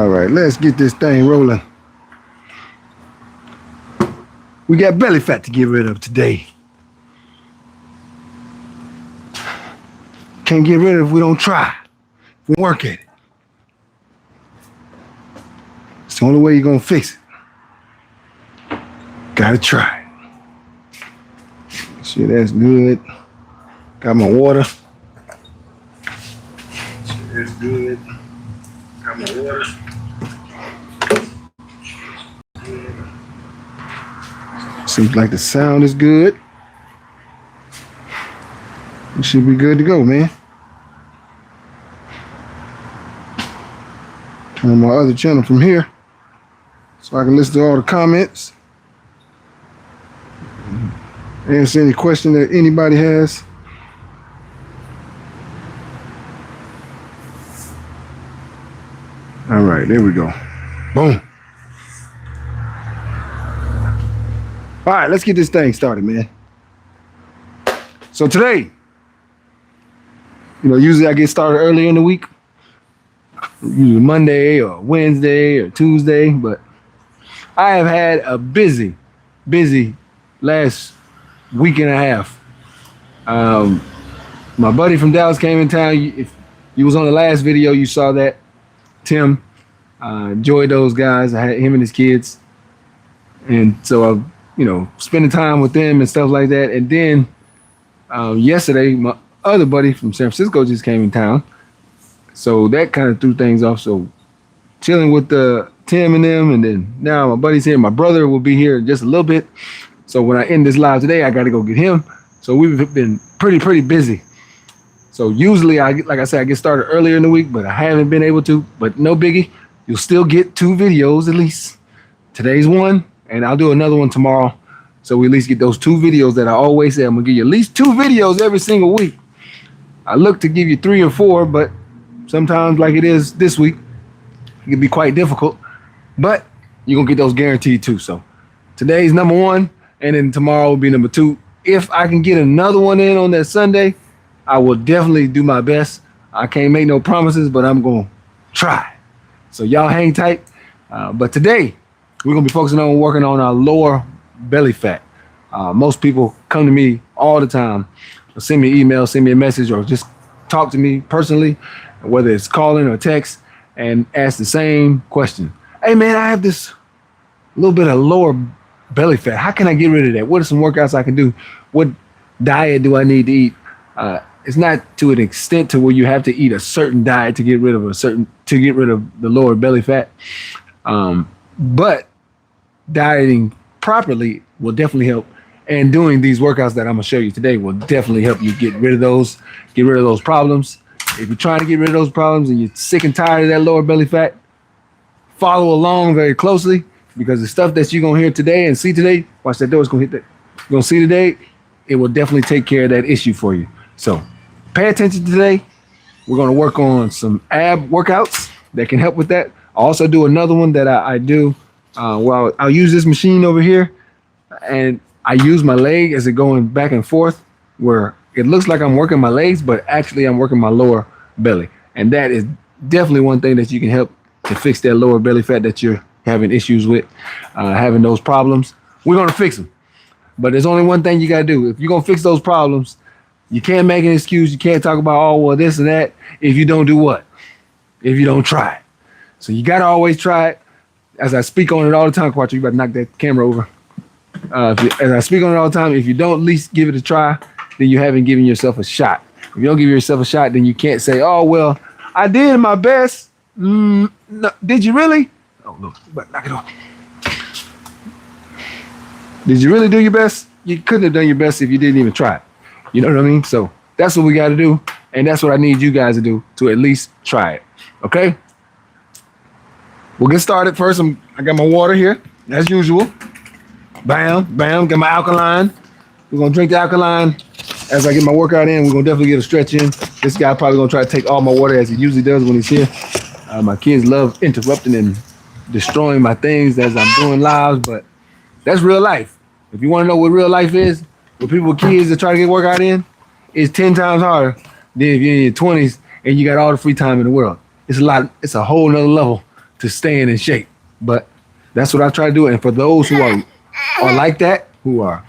All right, let's get this thing rolling. We got belly fat to get rid of today. Can't get rid of it if we don't try. If we work at it. It's the only way you're gonna fix it. Gotta try it. Shit, that's good. Got my water. Shit, that's good. Got my water. Seems like the sound is good. It should be good to go, man. Turn my other channel from here so I can listen to all the comments. Answer any question that anybody has. All right, there we go. Boom. All right, let's get this thing started, man. So today, usually I get started earlier in the week, usually Monday or Wednesday or Tuesday, but I have had a busy last week and a half. My buddy from Dallas came in town. If you was on the last video, you saw that. Tim, enjoyed those guys. I had him and his kids. And so I spending time with them and stuff like that. And then yesterday, my other buddy from San Francisco just came in town. So that kind of threw things off. So chilling with Tim and them. And then now my buddy's here. My brother will be here in just a little bit. So when I end this live today, I got to go get him. So we've been pretty busy. So usually, like I said, I get started earlier in the week, but I haven't been able to. But no biggie. You'll still get 2 videos at least. Today's one. And I'll do another one tomorrow. So we at least get those 2 videos that I always say. I'm going to give you at least 2 videos every single week. I look to give you 3 or 4, but sometimes like it is this week, it can be quite difficult. But you're going to get those guaranteed too. So today's number 1, and then tomorrow will be number 2. If I can get another one in on that Sunday, I will definitely do my best. I can't make no promises, but I'm going to try. So y'all hang tight. But today, we're going to be focusing on working on our lower belly fat. Most people come to me all the time, send me an email, send me a message, or just talk to me personally, whether it's calling or text, and ask the same question. Hey, man, I have this little bit of lower belly fat. How can I get rid of that? What are some workouts I can do? What diet do I need to eat? It's not to an extent to where you have to eat a certain diet to get rid of the lower belly fat. But dieting properly will definitely help, and doing these workouts that I'm gonna show you today will definitely help you get rid of those problems. If you're trying to get rid of those problems and you're sick and tired of that lower belly fat, follow along very closely, because the stuff that you're gonna hear today and see today, watch that door, it's gonna hit that, you're gonna see today, it will definitely take care of that issue for you. So pay attention today. We're gonna work on some ab workouts that can help with that. I'll also do another one that I do. Well, I'll use this machine over here, and I use my leg as it going back and forth, where it looks like I'm working my legs, but actually I'm working my lower belly. And that is definitely one thing that you can help to fix that lower belly fat that you're having issues with, having those problems. We're going to fix them. But there's only one thing you got to do. If you're going to fix those problems, you can't make an excuse. You can't talk about, oh, well, this and that, if you don't do what? If you don't try it. So you got to always try it. As I speak on it all the time, Quattro, you better knock that camera over. As I speak on it all the time, if you don't at least give it a try, then you haven't given yourself a shot. If you don't give yourself a shot, then you can't say, oh, well, I did my best. No, did you really? Oh, no, but knock it off. Did you really do your best? You couldn't have done your best if you didn't even try it. You know what I mean? So that's what we got to do. And that's what I need you guys to do, to at least try it. Okay? We'll get started first. I got my water here, as usual. Bam, bam, got my alkaline. We're going to drink the alkaline as I get my workout in. We're going to definitely get a stretch in. This guy probably going to try to take all my water as he usually does when he's here. My kids love interrupting and destroying my things as I'm doing lives, but that's real life. If you want to know what real life is, with people with kids that try to get workout in, it's 10 times harder than if you're in your 20s and you got all the free time in the world. It's a whole nother level to staying in shape. But that's what I try to do. And for those who are like that, who are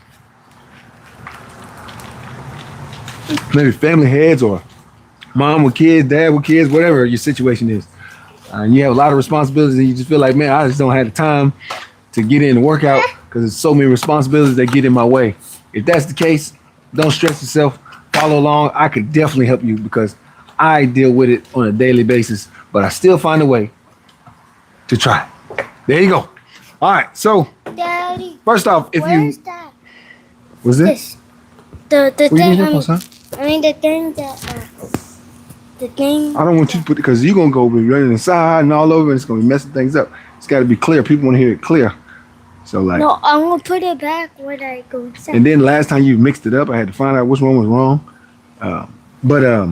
maybe family heads or mom with kids, dad with kids, whatever your situation is, and you have a lot of responsibilities and you just feel like, man, I just don't have the time to get in and work out because there's so many responsibilities that get in my way. If that's the case, don't stress yourself. Follow along. I could definitely help you because I deal with it on a daily basis, but I still find a way to try. There you go. All right. So, Daddy, first off, if where's you that? was it? This. The What you thing. need help on, son? I mean the thing that the thing. I don't want you to put it because you're gonna go be running inside and all over, and it's gonna be messing things up. It's got to be clear. People want to hear it clear. So like. No, I'm gonna put it back where I go inside. And then last time you mixed it up, I had to find out which one was wrong. But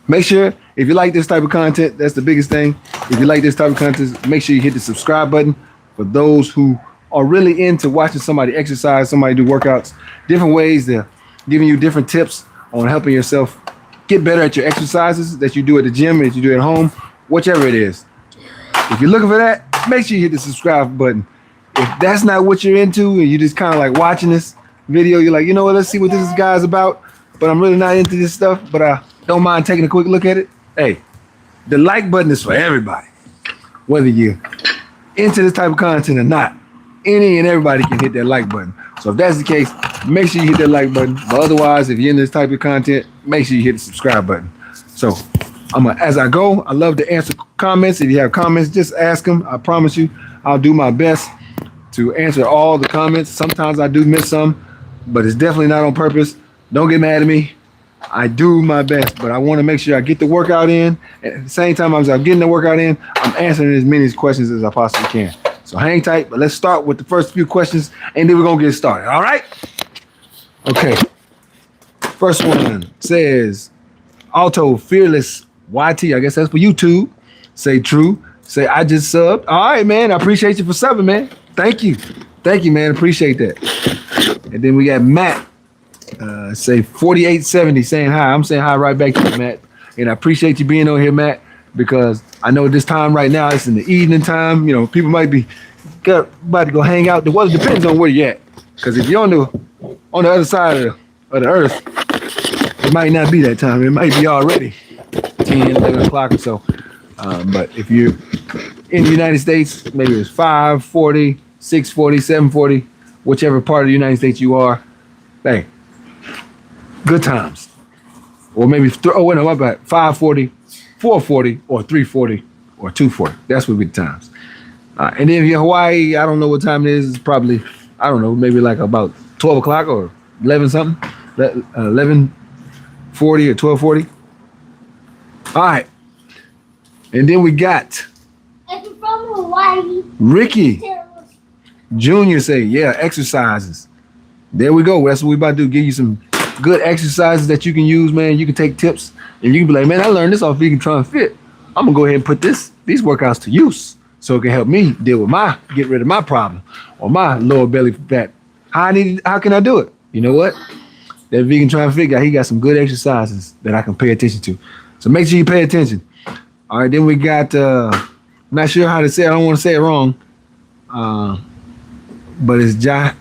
make sure if you like this type of content, that's the biggest thing. If you like this type of content, make sure you hit the subscribe button. For those who are really into watching somebody exercise, somebody do workouts, different ways, they're giving you different tips on helping yourself get better at your exercises that you do at the gym, that you do at home, whichever it is. If you're looking for that, make sure you hit the subscribe button. If that's not what you're into and you just kind of like watching this video, you're like, you know what, let's see what this guy's about, but I'm really not into this stuff, but I don't mind taking a quick look at it. Hey, the like button is for everybody. Whether you're into this type of content or not, any and everybody can hit that like button. So if that's the case, make sure you hit that like button. But otherwise, if you're in this type of content, make sure you hit the subscribe button. So as I go, I love to answer comments. If you have comments, just ask them. I promise you, I'll do my best to answer all the comments. Sometimes I do miss some, but it's definitely not on purpose. Don't get mad at me. I do my best, but I want to make sure I get the workout in. At the same time as I'm getting the workout in, I'm answering as many questions as I possibly can. So hang tight, but let's start with the first few questions, and then we're going to get started. All right? Okay. First one says, Auto Fearless YT. I guess that's for YouTube. Say true. Say, I just subbed. All right, man. I appreciate you for subbing, man. Thank you. Thank you, man. Appreciate that. And then we got Matt. Say 4870 saying hi. I'm saying hi right back to you, Matt. And I appreciate you being on here, Matt, because I know this time right now, it's in the evening time. You know, people might be about to go hang out. The weather depends on where you're at. Because if you're on the other side of the earth, it might not be that time. It might be already 10, 11 o'clock or so. But if you're in the United States, maybe it's 5:40, 6:40, 7:40, whichever part of the United States you are, hey, good times. Or maybe, my bad, 5:40, 4:40, or 3:40, or 2:40. That's would be the times. And then if you're in Hawaii, I don't know what time it is. It's probably, I don't know, maybe like about 12 o'clock or 11 something, 11:40 or 12:40. All right. And then we got If you're from Hawaii, Ricky Jr. say, yeah, exercises. There we go. That's what we about to do. Give you some good exercises that you can use, man. You can take tips and you can be like, man, I learned this off Vegan Trying Fit. I'm gonna go ahead and put these workouts to use so it can help me deal with get rid of my problem or my lower belly fat. How can I do it? You know what? That Vegan Trying Fit guy, he got some good exercises that I can pay attention to. So make sure you pay attention. All right, then we got, I'm not sure how to say it. I don't want to say it wrong. But it's Jahan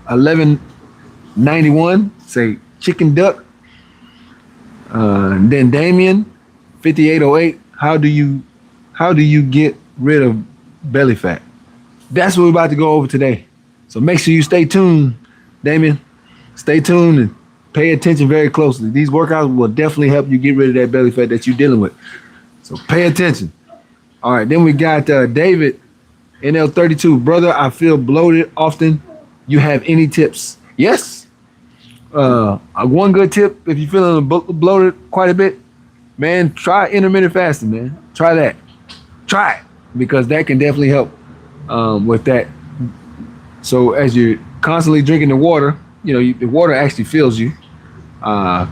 1191, say chicken duck. Then Damien 5808, how do you get rid of belly fat? That's what we're about to go over today. So make sure you stay tuned, Damien. Stay tuned and pay attention very closely. These workouts will definitely help you get rid of that belly fat that you're dealing with. So pay attention. All right, then we got David, NL32. Brother, I feel bloated often. You have any tips? Yes. One good tip, if you're feeling bloated quite a bit, man, try intermittent fasting, man. Try that. Try it, because that can definitely help with that. So as you're constantly drinking the water, you know, the water actually fills you. But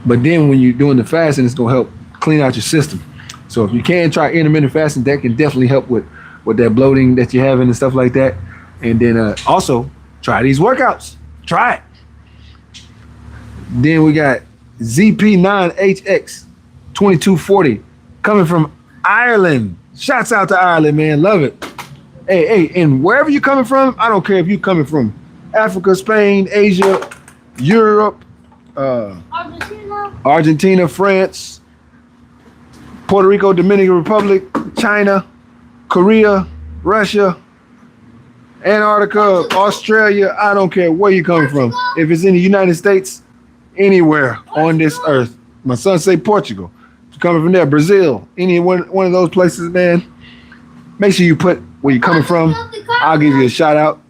then when you're doing the fasting, it's going to help clean out your system. So if you can try intermittent fasting, that can definitely help with that bloating that you're having and stuff like that. And then also try these workouts. Try it. Then we got ZP9HX 2240 coming from Ireland. Shouts out to Ireland, man. Love it. Hey, and wherever you're coming from, I don't care if you're coming from Africa, Spain, Asia, Europe, Argentina, France, Puerto Rico, Dominican Republic, China, Korea, Russia, Antarctica, Australia. I don't care where you're coming from. If it's in the United States, anywhere on this earth. My son say Portugal. If you're coming from there, Brazil, any one of those places, man. Make sure you put where you're coming from. I'll give you a shout out.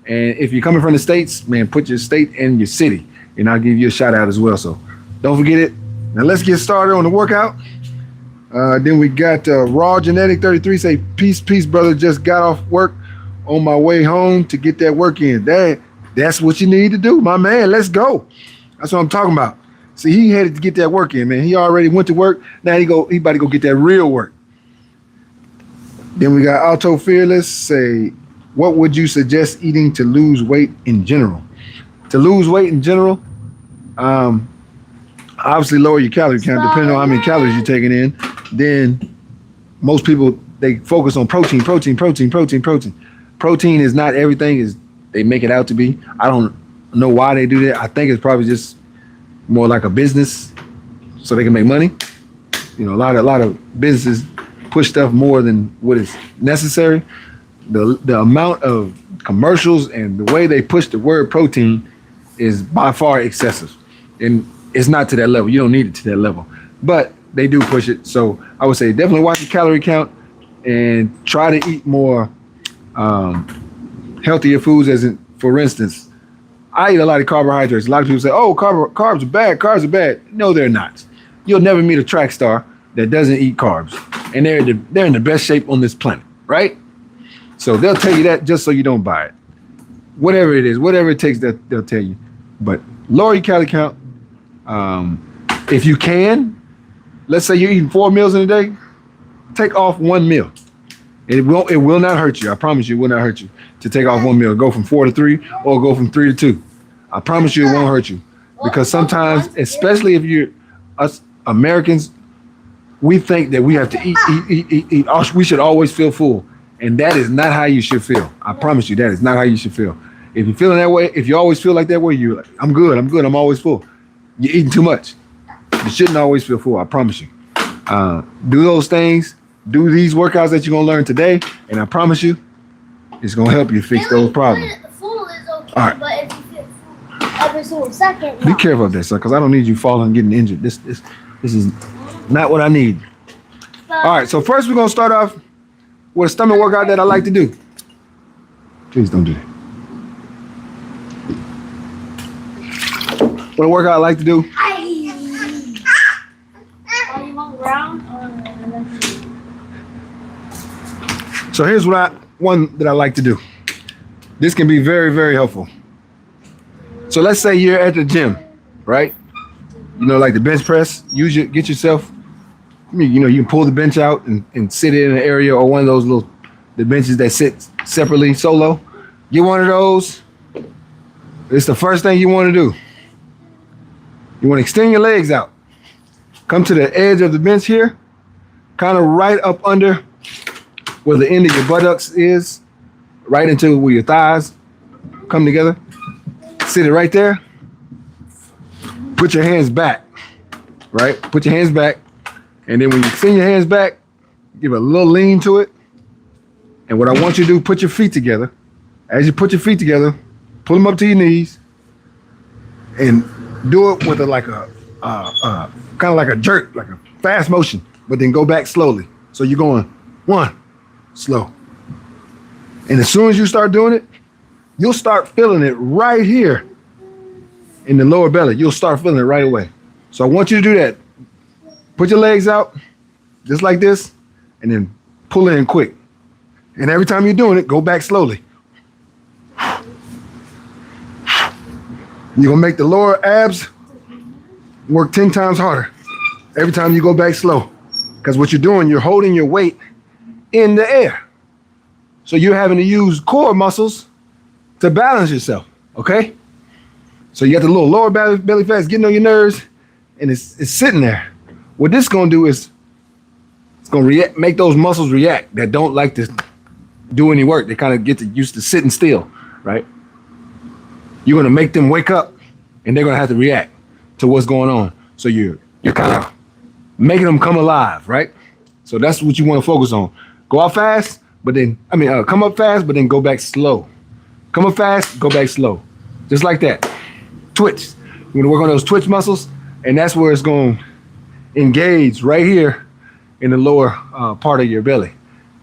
And if you're coming from the States, man, put your state and your city, and I'll give you a shout out as well. So don't forget it. Now let's get started on the workout. Then we got Raw Genetic 33 say, peace, brother. Just got off work on my way home to get that work in. That's what you need to do, my man. Let's go. That's what I'm talking about. See, he headed to get that work in, man. He already went to work. Now he about to go get that real work. Then we got Alto Fearless say, what would you suggest eating to lose weight in general? To lose weight in general, obviously lower your calorie count depending on how many calories you're taking in. Then most people, they focus on protein. Protein is not everything as they make it out to be. I don't know why they do that. I think it's probably just more like a business so they can make money. You know, a lot of businesses push stuff more than what is necessary. The amount of commercials and the way they push the word protein is by far excessive. And it's not to that level. You don't need it to that level. But they do push it. So I would say definitely watch your calorie count and try to eat more healthier foods. As in, for instance, I eat a lot of carbohydrates. A lot of people say, oh, carbs are bad. Carbs are bad. No, they're not. You'll never meet a track star that doesn't eat carbs. And they're in the best shape on this planet, right? So they'll tell you that just so you don't buy it. Whatever it is, whatever it takes, that they'll tell you. But lower your calorie count. If you can, let's say you're eating 4 meals in a day, take off 1 meal. It will not hurt you. I promise you, it will not hurt you to take off 1 meal. Go from 4 to 3 or go from 3 to 2. I promise you it won't hurt you. Because sometimes, especially if you're us Americans, we think that we have to eat. We should always feel full. And that is not how you should feel. I promise you, that is not how you should feel. If you're feeling that way, if you always feel like that way, you're like, I'm good, I'm always full. You're eating too much. You shouldn't always feel full, I promise you. Do those things, do these workouts that you're gonna learn today, and I promise you, it's gonna help you fix those problems. Full is okay, all right. But if you feel full every single second, Be careful of that, son, because I don't need you falling and getting injured. This is not what I need. All right, so first we're gonna start off with a stomach workout that I like to do. Please don't do that. What a workout I like to do. Are you on ground So here's one that I like to do. This can be very, very helpful. So let's say you're at the gym, right? You know, like the bench press. Get yourself. You know, you can pull the bench out and sit in an area or one of those the benches that sit separately, solo. Get one of those. It's the first thing you want to do. You want to extend your legs out. Come to the edge of the bench here, kind of right up under where the end of your buttocks is, right into where your thighs come together. Sit it right there. Put your hands back, right? Put your hands back. And then when you extend your hands back, give a little lean to it. And what I want you to do, put your feet together. As you put your feet together, pull them up to your knees and do it with kind of like a jerk, like a fast motion, but then go back slowly. So you're going 1, slow. And as soon as you start doing it, you'll start feeling it right here in the lower belly. You'll start feeling it right away. So I want you to do that. Put your legs out just like this and then pull in quick. And every time you're doing it, go back slowly. You're gonna make the lower abs work 10 times harder every time you go back slow. Because what you're doing, you're holding your weight in the air. So you're having to use core muscles to balance yourself, okay? So you got the little lower belly fat getting on your nerves and it's sitting there. What this is gonna do is it's gonna react, make those muscles react that don't like to do any work. They kind of get used to sitting still, right? You're gonna make them wake up, and they're gonna have to react to what's going on. So you're kind of making them come alive, right? So that's what you want to focus on. Go out fast, but then come up fast, but then go back slow. Come up fast, go back slow, just like that. Twitch. You're gonna work on those twitch muscles, and that's where it's gonna engage right here in the lower part of your belly,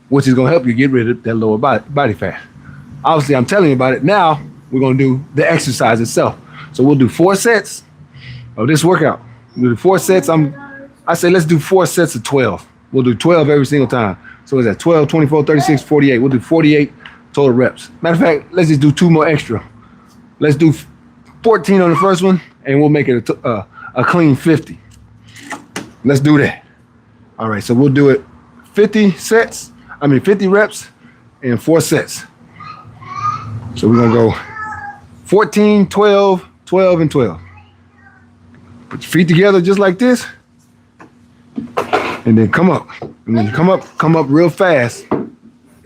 which is gonna help you get rid of that lower body fat. Obviously, I'm telling you about it. Now we're gonna do the exercise itself. So we'll do 4 sets of this workout. We'll do 4 sets. I say let's do 4 sets of 12. We'll do 12 every single time. So it's at 12, 24, 36, 48. We'll do 48 total reps. Matter of fact, let's just do 2 more extra. Let's do 14 on the first one, and we'll make it a clean 50. Let's do that. All right, so we'll do it 50 reps and 4 sets. So we're gonna go 14, 12, 12, and 12. Put your feet together just like this, and then come up. And when you come up real fast,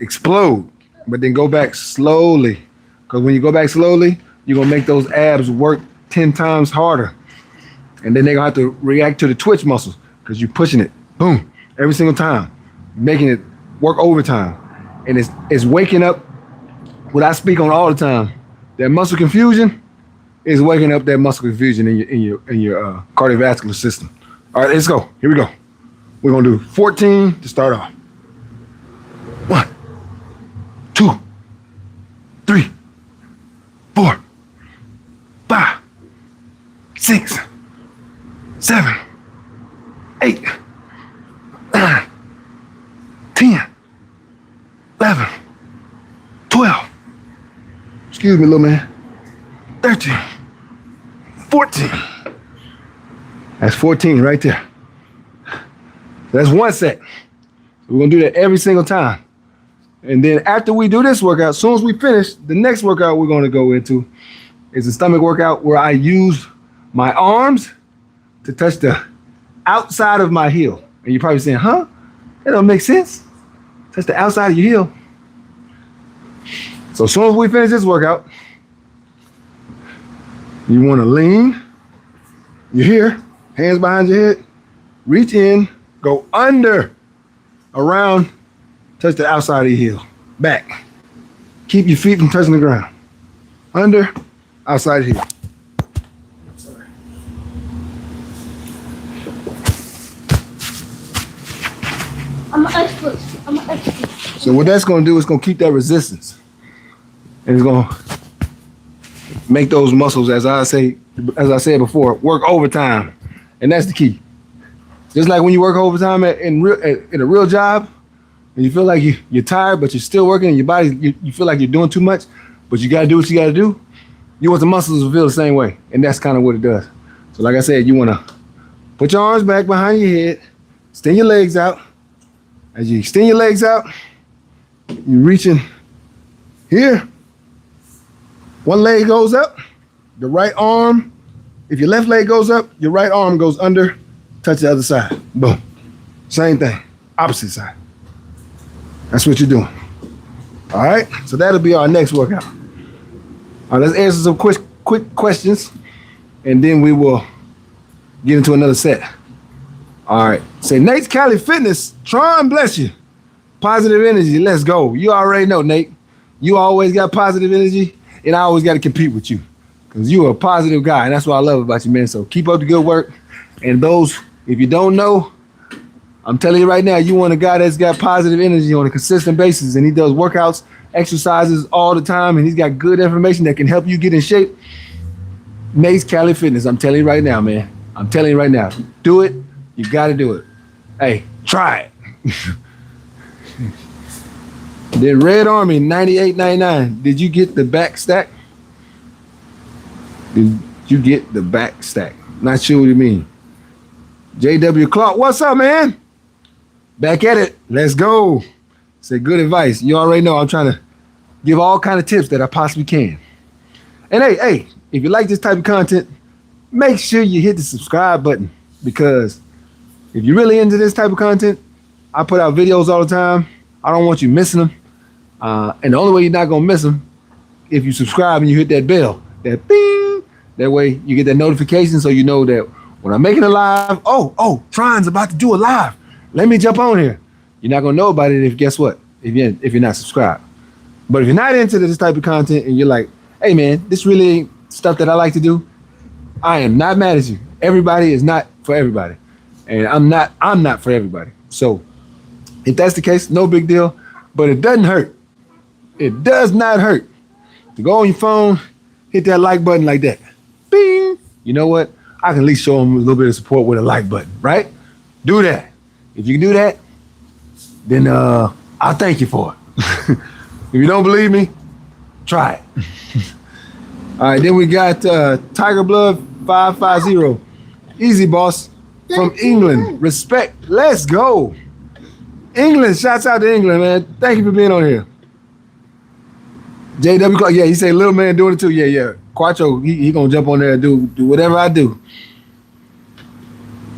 explode, but then go back slowly. Because when you go back slowly, you're gonna make those abs work 10 times harder. And then they're gonna have to react to the twitch muscles because you're pushing it, boom, every single time, making it work overtime. And it's waking up what I speak on all the time. That muscle confusion is waking up that muscle confusion in your cardiovascular system. All right, let's go. Here we go. We're gonna do 14 to start off. 1, 2, 3, 4, 5, 6, 7, 8, 9, 10, 11, 12. Excuse me, little man. 13, 14. That's 14 right there. That's 1 set. We're gonna do that every single time. And then after we do this workout, as soon as we finish, the next workout we're gonna go into is a stomach workout where I use my arms to touch the outside of my heel. And you're probably saying, huh? That don't make sense. Touch the outside of your heel. So as soon as we finish this workout, you wanna lean, you're here, hands behind your head, reach in, go under, around, touch the outside of your heel, back. Keep your feet from touching the ground. Under, outside of your heel. Sorry. I'm an expert. So what that's gonna do is gonna keep that resistance. And it's gonna make those muscles, as I said before, work overtime. And that's the key. Just like when you work overtime in a real job, and you feel like you're tired, but you're still working, and your body, you feel like you're doing too much, but you gotta do what you gotta do. You want the muscles to feel the same way. And that's kind of what it does. So like I said, you wanna put your arms back behind your head, extend your legs out. As you extend your legs out, you're reaching here. One leg goes up, the right arm. If your left leg goes up, your right arm goes under, touch the other side. Boom. Same thing, opposite side. That's what you're doing. All right, so that'll be our next workout. All right, let's answer some quick questions, and then we will get into another set. All right, say Nate's Cali Fitness, Tron bless you. Positive energy, let's go. You already know, Nate. You always got positive energy, and I always got to compete with you because you're a positive guy, and that's what I love about you, man. So keep up the good work. And those, if you don't know, I'm telling you right now, you want a guy that's got positive energy on a consistent basis, and he does workouts, exercises all the time, and he's got good information that can help you get in shape. Nate's Cali Fitness, I'm telling you right now, man. I'm telling you right now, do it. You got to do it. Hey, try it. Then Red Army 98.99. Did you get the back stack? Did you get the back stack? Not sure what you mean. JW Clark, what's up, man? Back at it. Let's go. Say good advice. You already know I'm trying to give all kind of tips that I possibly can. And hey, if you like this type of content, make sure you hit the subscribe button, because if you're really into this type of content, I put out videos all the time. I don't want you missing them. And the only way you're not gonna miss them if you subscribe and you hit that bell, that bing. That way you get that notification so you know that when I'm making a live, Tron's about to do a live. Let me jump on here. You're not gonna know about it if guess what? If you're not subscribed. But if you're not into this type of content and you're like, hey man, this really ain't stuff that I like to do, I am not mad at you. Everybody is not for everybody. And I'm not for everybody. So if that's the case, no big deal. But it doesn't hurt. It does not hurt to go on your phone, hit that like button like that. Bing. You know what? I can at least show them a little bit of support with a like button, right? Do that. If you can do that, then I'll thank you for it. If you don't believe me, try it. All right, then we got Tiger Blood 550. Easy, boss. From England. Respect. Let's go. England. Shouts out to England, man. Thank you for being on here. JW Clark. Yeah, he said little man doing it too. Yeah. Quattro, he gonna jump on there and do whatever I do.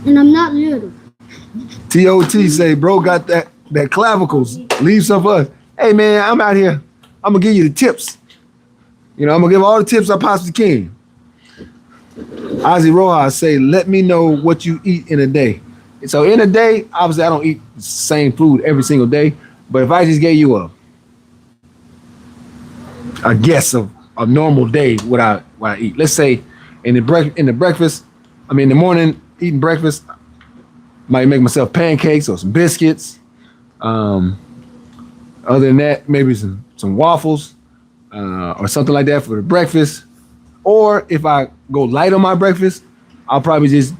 And I'm not little. TOT say, bro, got that clavicles. Leave some for us. Hey, man, I'm out here. I'm going to give you the tips. You know, I'm going to give all the tips I possibly can. Ozzy Rojas say, let me know what you eat in a day. So in a day, obviously, I don't eat the same food every single day. But if I just gave you a guess of a normal day, what I eat. Let's say in the morning, eating breakfast, might make myself pancakes or some biscuits. Other than that, maybe some waffles or something like that for the breakfast. Or if I go light on my breakfast, I'll probably just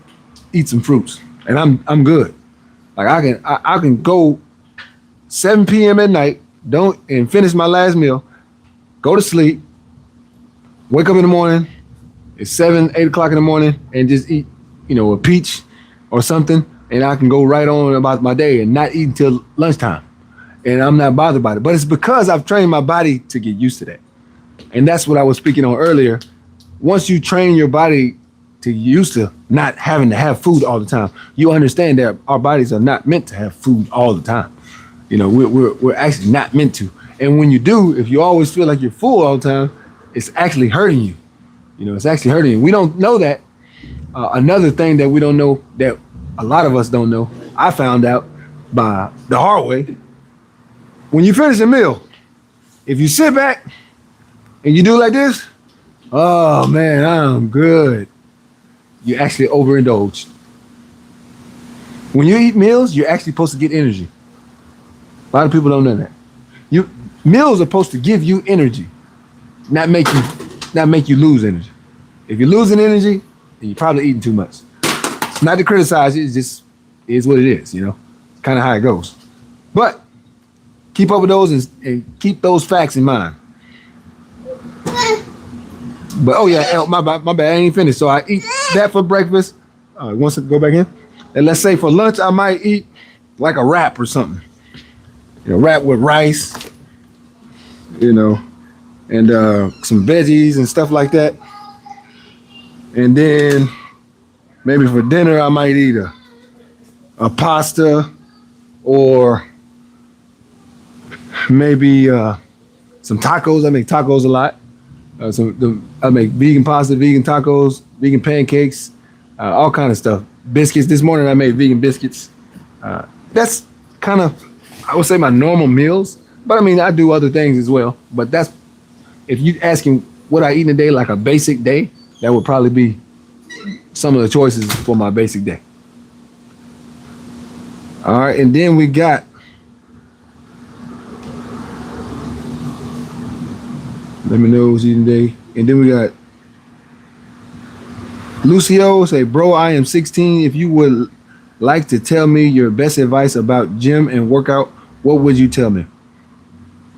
eat some fruits, and I'm good. Like I can go 7 p.m. at night, and finish my last meal, go to sleep, wake up in the morning, it's 7, 8 o'clock in the morning, and just eat, a peach or something, and I can go right on about my day and not eat until lunchtime. And I'm not bothered by it. But it's because I've trained my body to get used to that. And that's what I was speaking on earlier. Once you train your body to get used to not having to have food all the time, you understand that our bodies are not meant to have food all the time. We're actually not meant to. And when you do, if you always feel like you're full all the time, it's actually hurting you. It's actually hurting you. We don't know that. Another thing that we don't know, that a lot of us don't know, I found out by the hard way. When you finish a meal, if you sit back and you do like this, oh man, I'm good. You actually overindulged. When you eat meals, you're actually supposed to get energy. A lot of people don't know that. Meals are supposed to give you energy, not make you lose energy. If you're losing energy, then you're probably eating too much. It's not to criticize it, it just is what it is, It's kind of how it goes. But keep up with those and keep those facts in mind. But my bad, I ain't finished. So I eat that for breakfast. Wants to go back in. And let's say for lunch, I might eat like a wrap or something. Wrap with rice, and some veggies and stuff like that. And then maybe for dinner, I might eat a pasta or maybe some tacos. I make tacos a lot. I make vegan pasta, vegan tacos, vegan pancakes, all kind of stuff. Biscuits. This morning I made vegan biscuits. That's kind of, I would say, my normal meals. But I mean, I do other things as well. But that's, if you asking what I eat in a day, like a basic day, that would probably be some of the choices for my basic day. All right, and then we got let me know what's eating today. And then we got Lucio say, bro, I am 16. If you would like to tell me your best advice about gym and workout, what would you tell me?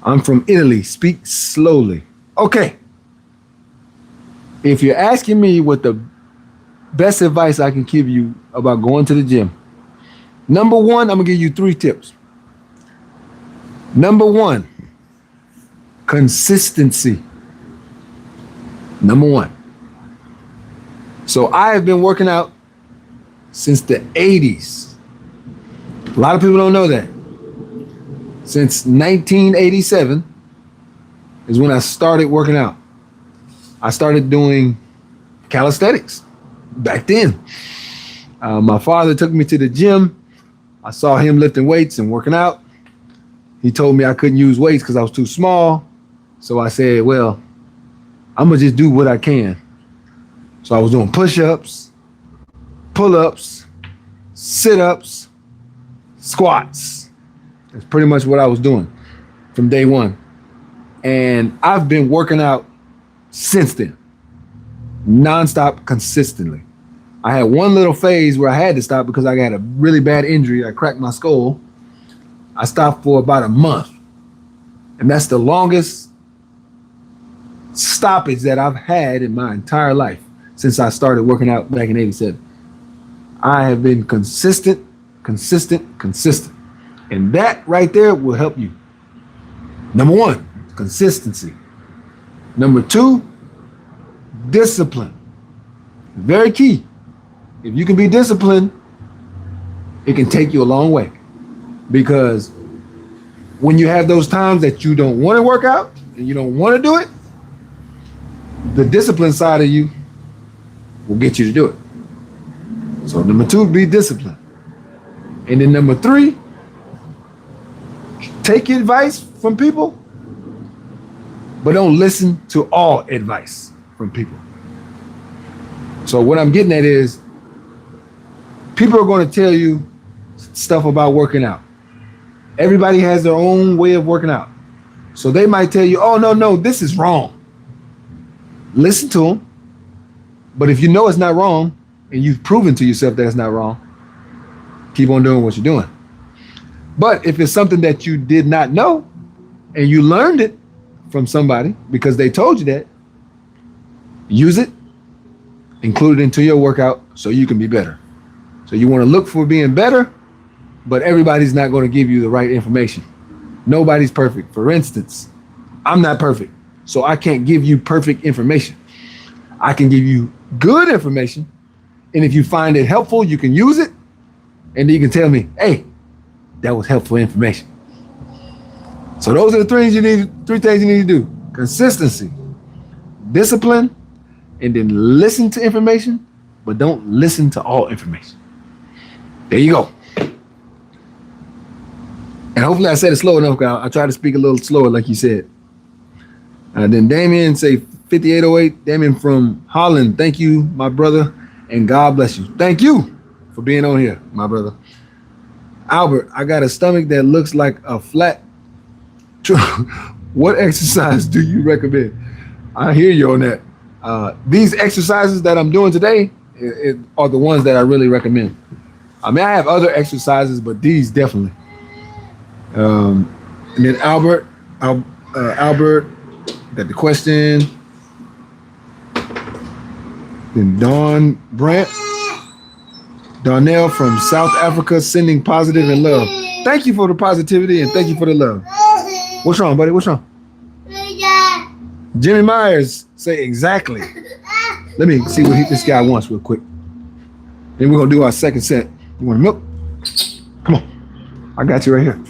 I'm from Italy. Speak slowly. Okay. If you're asking me what the best advice I can give you about going to the gym, number one, I'm going to give you 3 tips. Number one, consistency. Number one. So I have been working out since the 80s. A lot of people don't know that. Since 1987 is when I started working out. I started doing calisthenics back then. My father took me to the gym. I saw him lifting weights and working out. He told me I couldn't use weights because I was too small. So I said, well, I'm going to just do what I can. So I was doing push-ups, pull-ups, sit-ups, squats. That's pretty much what I was doing from day one. And I've been working out since then, nonstop, consistently. I had one little phase where I had to stop because I got a really bad injury. I cracked my skull. I stopped for about a month. And that's the longest stoppage that I've had in my entire life since I started working out back in 87. I have been consistent. And that right there will help you. Number one, consistency. Number two, discipline. Very key. If you can be disciplined, it can take you a long way. Because when you have those times that you don't want to work out and you don't want to do it, the discipline side of you will get you to do it. So number two, be disciplined. And then number three, take advice from people, but don't listen to all advice from people. So what I'm getting at is people are going to tell you stuff about working out. Everybody has their own way of working out. So they might tell you, oh, no, this is wrong. Listen to them. But if you know it's not wrong and you've proven to yourself that it's not wrong, keep on doing what you're doing. But if it's something that you did not know and you learned it from somebody because they told you that, use it, include it into your workout so you can be better. So you want to look for being better, but everybody's not going to give you the right information. Nobody's perfect. For instance, I'm not perfect, so I can't give you perfect information. I can give you good information, and if you find it helpful, you can use it, and then you can tell me, hey, that was helpful information. So those are the three things you need to do. Consistency, discipline, and then listen to information, but don't listen to all information. There you go. And hopefully I said it slow enough. I try to speak a little slower like you said. Then Damien say 5808. Damien from Holland. Thank you, my brother, and God bless you. Thank you for being on here, my brother. Albert, I got a stomach that looks like a flat. What exercise do you recommend? I hear you on that. These exercises that I'm doing today are the ones that I really recommend. I mean, I have other exercises, but these definitely. And then Albert got the question. Then Darnell from South Africa sending positive and love. Thank you for the positivity and thank you for the love. What's wrong, buddy? What's wrong? Jimmy Myers say exactly. Let me see what this guy wants real quick. Then we're gonna do our second set. You want milk? Come on. I got you right here.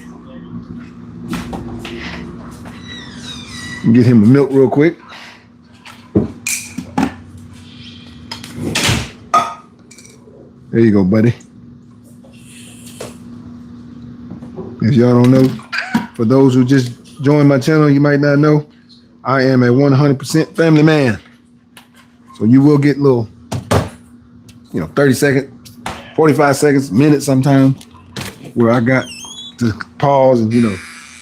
Get him a milk real quick. There you go, buddy. If y'all don't know, for those who just joined my channel, you might not know, I am a 100% family man. So you will get little, 30 seconds, 45 seconds, minutes sometimes, where I got to pause and,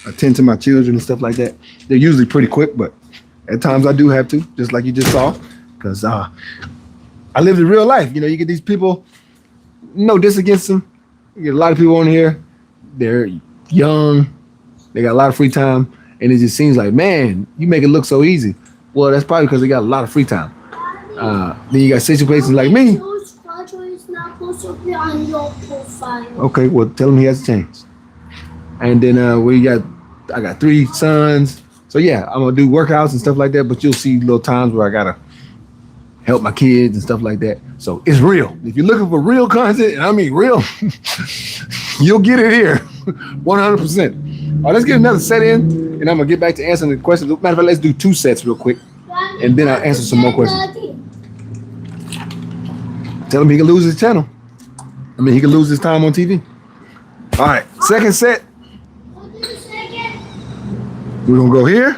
attend to my children and stuff like that. They're usually pretty quick, but at times I do have to, just like you just saw, because I lived in real life. You get these people, no diss against them. You get a lot of people on here. They're young. They got a lot of free time. And it just seems like, man, you make it look so easy. Well, that's probably because they got a lot of free time. Then you got situations like me. Okay, well, tell him he has to change. And then I got 3 sons. So yeah, I'm gonna do workouts and stuff like that, but you'll see little times where I gotta help my kids and stuff like that. So it's real. If you're looking for real content, and I mean real, you'll get it here, 100%. All right, let's get another set in, and I'm gonna get back to answering the questions. Matter of fact, let's do 2 sets real quick, and then I'll answer some more questions. Tell him he can lose his channel. I mean, he can lose his time on TV. All right, second set. We're gonna go here.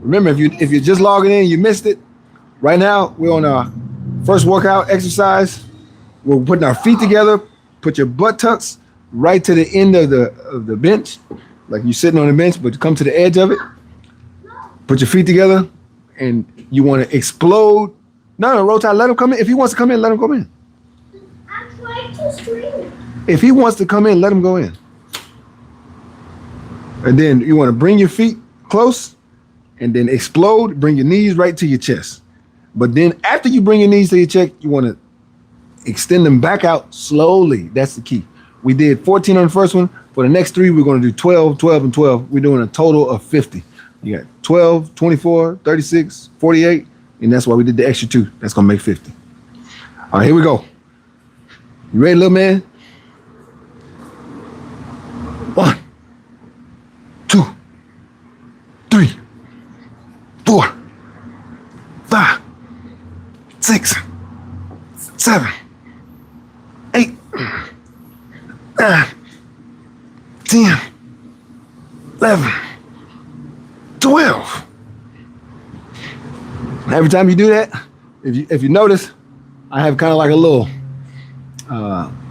Remember, if you're just logging in, you missed it. Right now, we're on our first workout exercise. We're putting our feet together. Put your butt tucks right to the end of the bench, like you're sitting on the bench, but come to the edge of it. Put your feet together, and you want to explode. No, roll tide. Let him come in. If he wants to come in, let him come in. I'm trying to stream. If he wants to come in, let him go in. And then you want to bring your feet close, and then explode. Bring your knees right to your chest. But then after you bring your knees to your chest, you want to extend them back out slowly. That's the key. We did 14 on the first one. For the next 3, we're going to do 12, 12, and 12. We're doing a total of 50. You got 12, 24, 36, 48, and that's why we did the extra 2. That's going to make 50. All right, here we go. You ready, little man? 1, 2, 3, 4, 5, 6, 7, 8, 9, 10, 11, 12. Every time you do that, if you notice, I have kind of like a little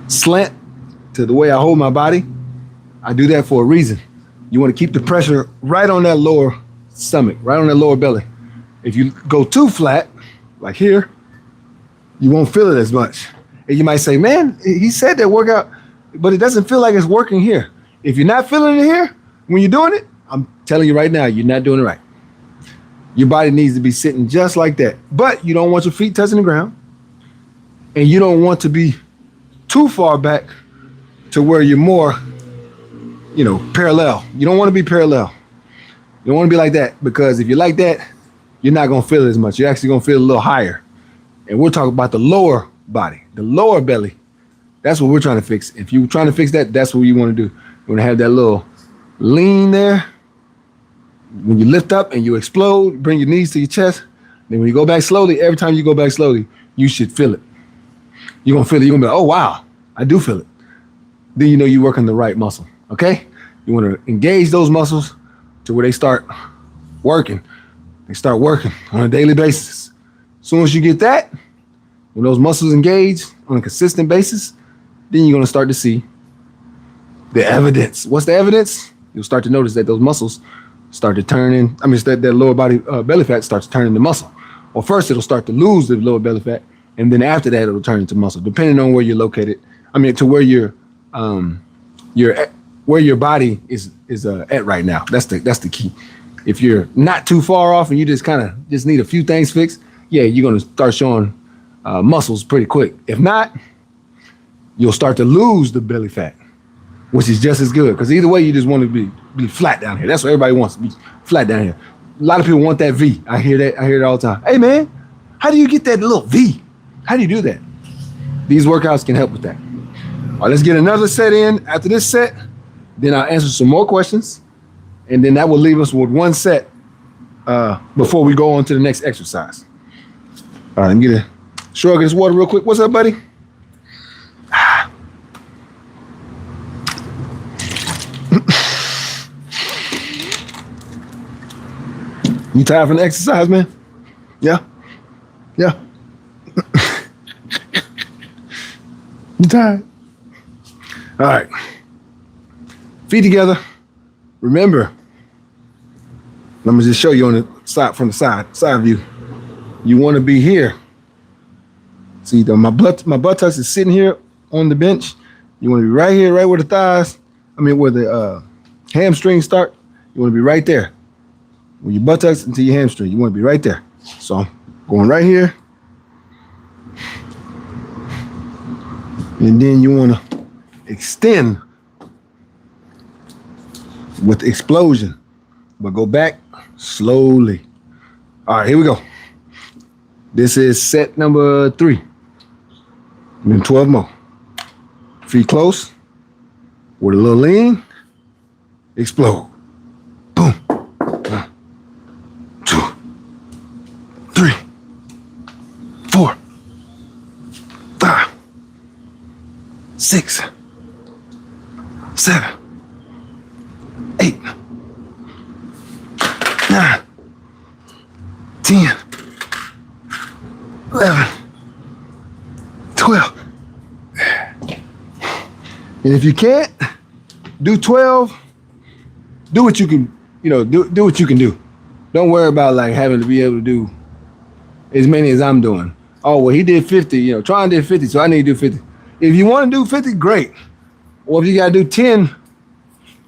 slant to the way I hold my body. I do that for a reason. You want to keep the pressure right on that lower stomach, right on that lower belly. If you go too flat, like here, you won't feel it as much. And you might say, man, he said that workout, but it doesn't feel like it's working here. If you're not feeling it here, when you're doing it, I'm telling you right now, you're not doing it right. Your body needs to be sitting just like that. But you don't want your feet touching the ground. And you don't want to be too far back to where you're more, parallel. You don't want to be parallel. You don't want to be like that, because if you're like that, you're not going to feel it as much. You're actually going to feel a little higher. And we're talking about the lower body, the lower belly. That's what we're trying to fix. If you're trying to fix that, that's what you want to do. You want to have that little lean there. When you lift up and you explode, bring your knees to your chest. Then when you go back slowly, every time you go back slowly, you should feel it. You're going to feel it. You're going to be like, oh, wow, I do feel it. Then you know you're working the right muscle, okay? You want to engage those muscles to where they start working. They start working on a daily basis. As soon as you get that, when those muscles engage on a consistent basis, then you're going to start to see the evidence. What's the evidence? You'll start to notice that those muscles start to turn in. I mean, it's that lower body belly fat starts to turn into muscle. Or first, it'll start to lose the lower belly fat, and then after that, it'll turn into muscle, depending on where you're located. I mean, to where you're at, where your body is at right now. That's the key. If you're not too far off and you just need a few things fixed, yeah, you're gonna start showing muscles pretty quick. If not, you'll start to lose the belly fat, which is just as good, because either way, you just want to be flat down here. That's what everybody wants, to be flat down here. A lot of people want that V. I hear it all the time. Hey man, how do you get that little V? How do you do that? These workouts can help with that. All right, let's get another set in. After this set, then I'll answer some more questions, and then that will leave us with one set before we go on to the next exercise. All right, let me get a shrug of this water real quick. What's up, buddy? You tired from the exercise, man? Yeah? Yeah. You tired? All right. Feet together. Remember, let me just show you on the side, from the side view. You want to be here. See, my buttocks is sitting here on the bench. You want to be right here, right where the thighs, where the hamstrings start. You want to be right there. With your buttocks into your hamstring, you want to be right there. So I'm going right here. And then you want to extend with explosion, but go back slowly. All right, here we go. This is set number 3. And then 12 more. Feet close. With a little lean. Explode. Boom. 1, 2, 3, 4, 5, 6, 7, 8, 9, 10, 11, 12. And if you can't do 12, do what you can, do what you can do. Don't worry about like having to be able to do as many as I'm doing. Oh, well, he did 50, Tron did 50, so I need to do 50. If you want to do 50, great. Or if you got to do 10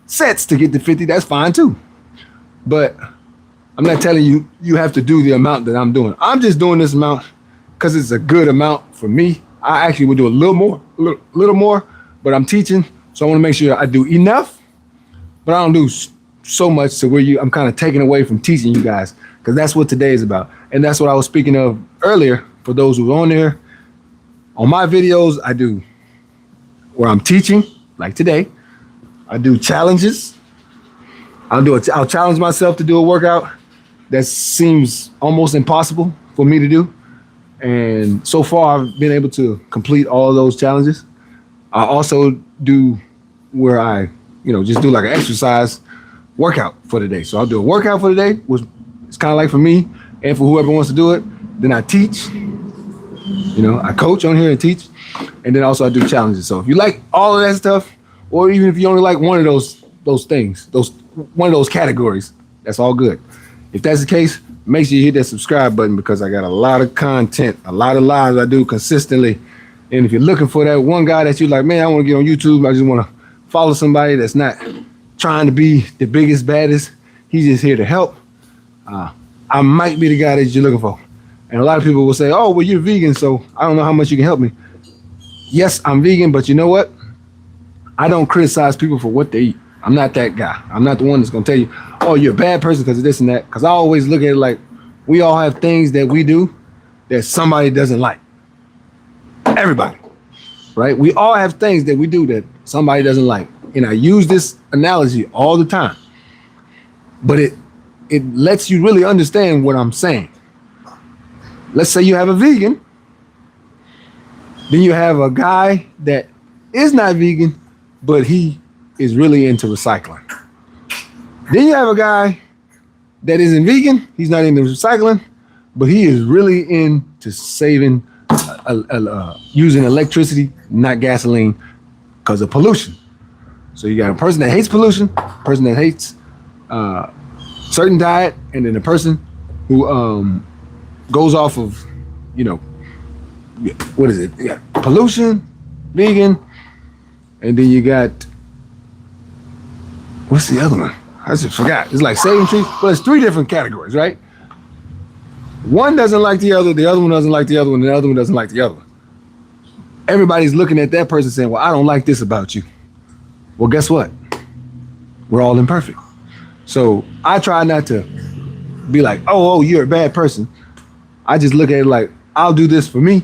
sets to get to 50, that's fine too. But I'm not telling you you have to do the amount that I'm doing. I'm just doing this amount because it's a good amount for me. I actually would do a little more, but I'm teaching, so I want to make sure I do enough, but I don't do so much to where I'm kind of taking away from teaching you guys, because that's what today is about. And that's what I was speaking of earlier for those who are on there. On my videos, I do where I'm teaching, like today. I do challenges. I'll challenge myself to do a workout that seems almost impossible for me to do. And so far, I've been able to complete all of those challenges. I also do where I, just do like an exercise workout for the day. So I'll do a workout for the day, which is kind of like for me and for whoever wants to do it. Then I teach, I coach on here and teach. And then also I do challenges. So if you like all of that stuff, or even if you only like one of those things, one of those categories, that's all good. If that's the case, make sure you hit that subscribe button, because I got a lot of content, a lot of lives I do consistently. And if you're looking for that one guy that you're like, man, I want to get on YouTube, I just want to follow somebody that's not trying to be the biggest, baddest, he's just here to help, I might be the guy that you're looking for. And a lot of people will say, oh, well, you're vegan, so I don't know how much you can help me. Yes, I'm vegan, but you know what? I don't criticize people for what they eat. I'm not that guy. I'm not the one that's going to tell you, oh, you're a bad person because of this and that. Because I always look at it like we all have things that we do that somebody doesn't like. Everybody, right? We all have things that we do that somebody doesn't like. And I use this analogy all the time. But it lets you really understand what I'm saying. Let's say you have a vegan. Then you have a guy that is not vegan, but he is really into recycling. Then you have a guy that isn't vegan. He's not into recycling, but he is really into saving, using electricity, not gasoline, because of pollution. So you got a person that hates pollution, a person that hates certain diet, and then a person who goes off of, what is it? Yeah, pollution, vegan, and then you got, what's the other one? I just forgot. It's like saving trees, but it's 3 different categories, right? One doesn't like the other one doesn't like the other one, and the other one doesn't like the other one. Everybody's looking at that person saying, well, I don't like this about you. Well, guess what? We're all imperfect. So I try not to be like, oh, you're a bad person. I just look at it like, I'll do this for me.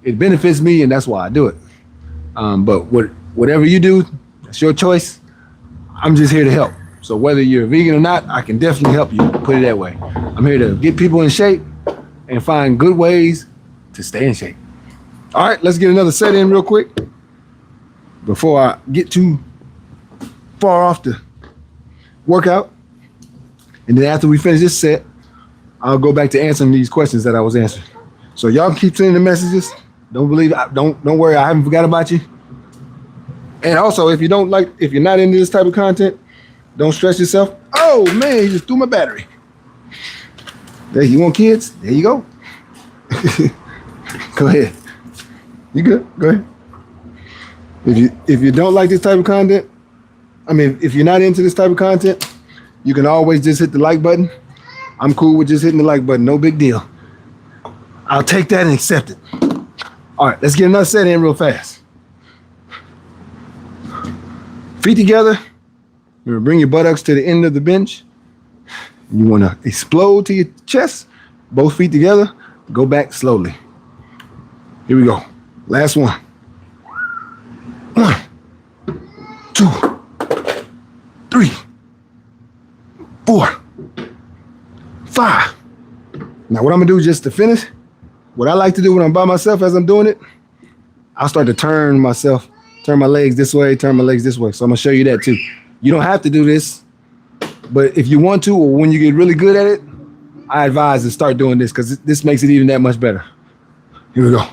It benefits me, and that's why I do it. But whatever you do, that's your choice. I'm just here to help. So whether you're vegan or not, I can definitely help you, put it that way. I'm here to get people in shape and find good ways to stay in shape. All right, let's get another set in real quick before I get too far off the workout. And then after we finish this set, I'll go back to answering these questions that I was answering. So y'all keep sending the messages. Don't worry, I haven't forgot about you. And also, if you're not into this type of content, don't stress yourself. Oh man, he just threw my battery. There, you want kids? There you go. Go ahead. You good? Go ahead. If you don't like this type of content, if you're not into this type of content, you can always just hit the like button. I'm cool with just hitting the like button. No big deal. I'll take that and accept it. All right, let's get another set in real fast. Feet together. Remember, bring your buttocks to the end of the bench. You want to explode to your chest. Both feet together. Go back slowly. Here we go. Last one. 1, 2, 3, 4, 5. Now what I'm gonna do just to finish, what I like to do when I'm by myself as I'm doing it, I'll start to turn my legs this way, turn my legs this way. So I'm gonna show you that too. You don't have to do this, but if you want to, or when you get really good at it, I advise to start doing this because this makes it even that much better. Here we go.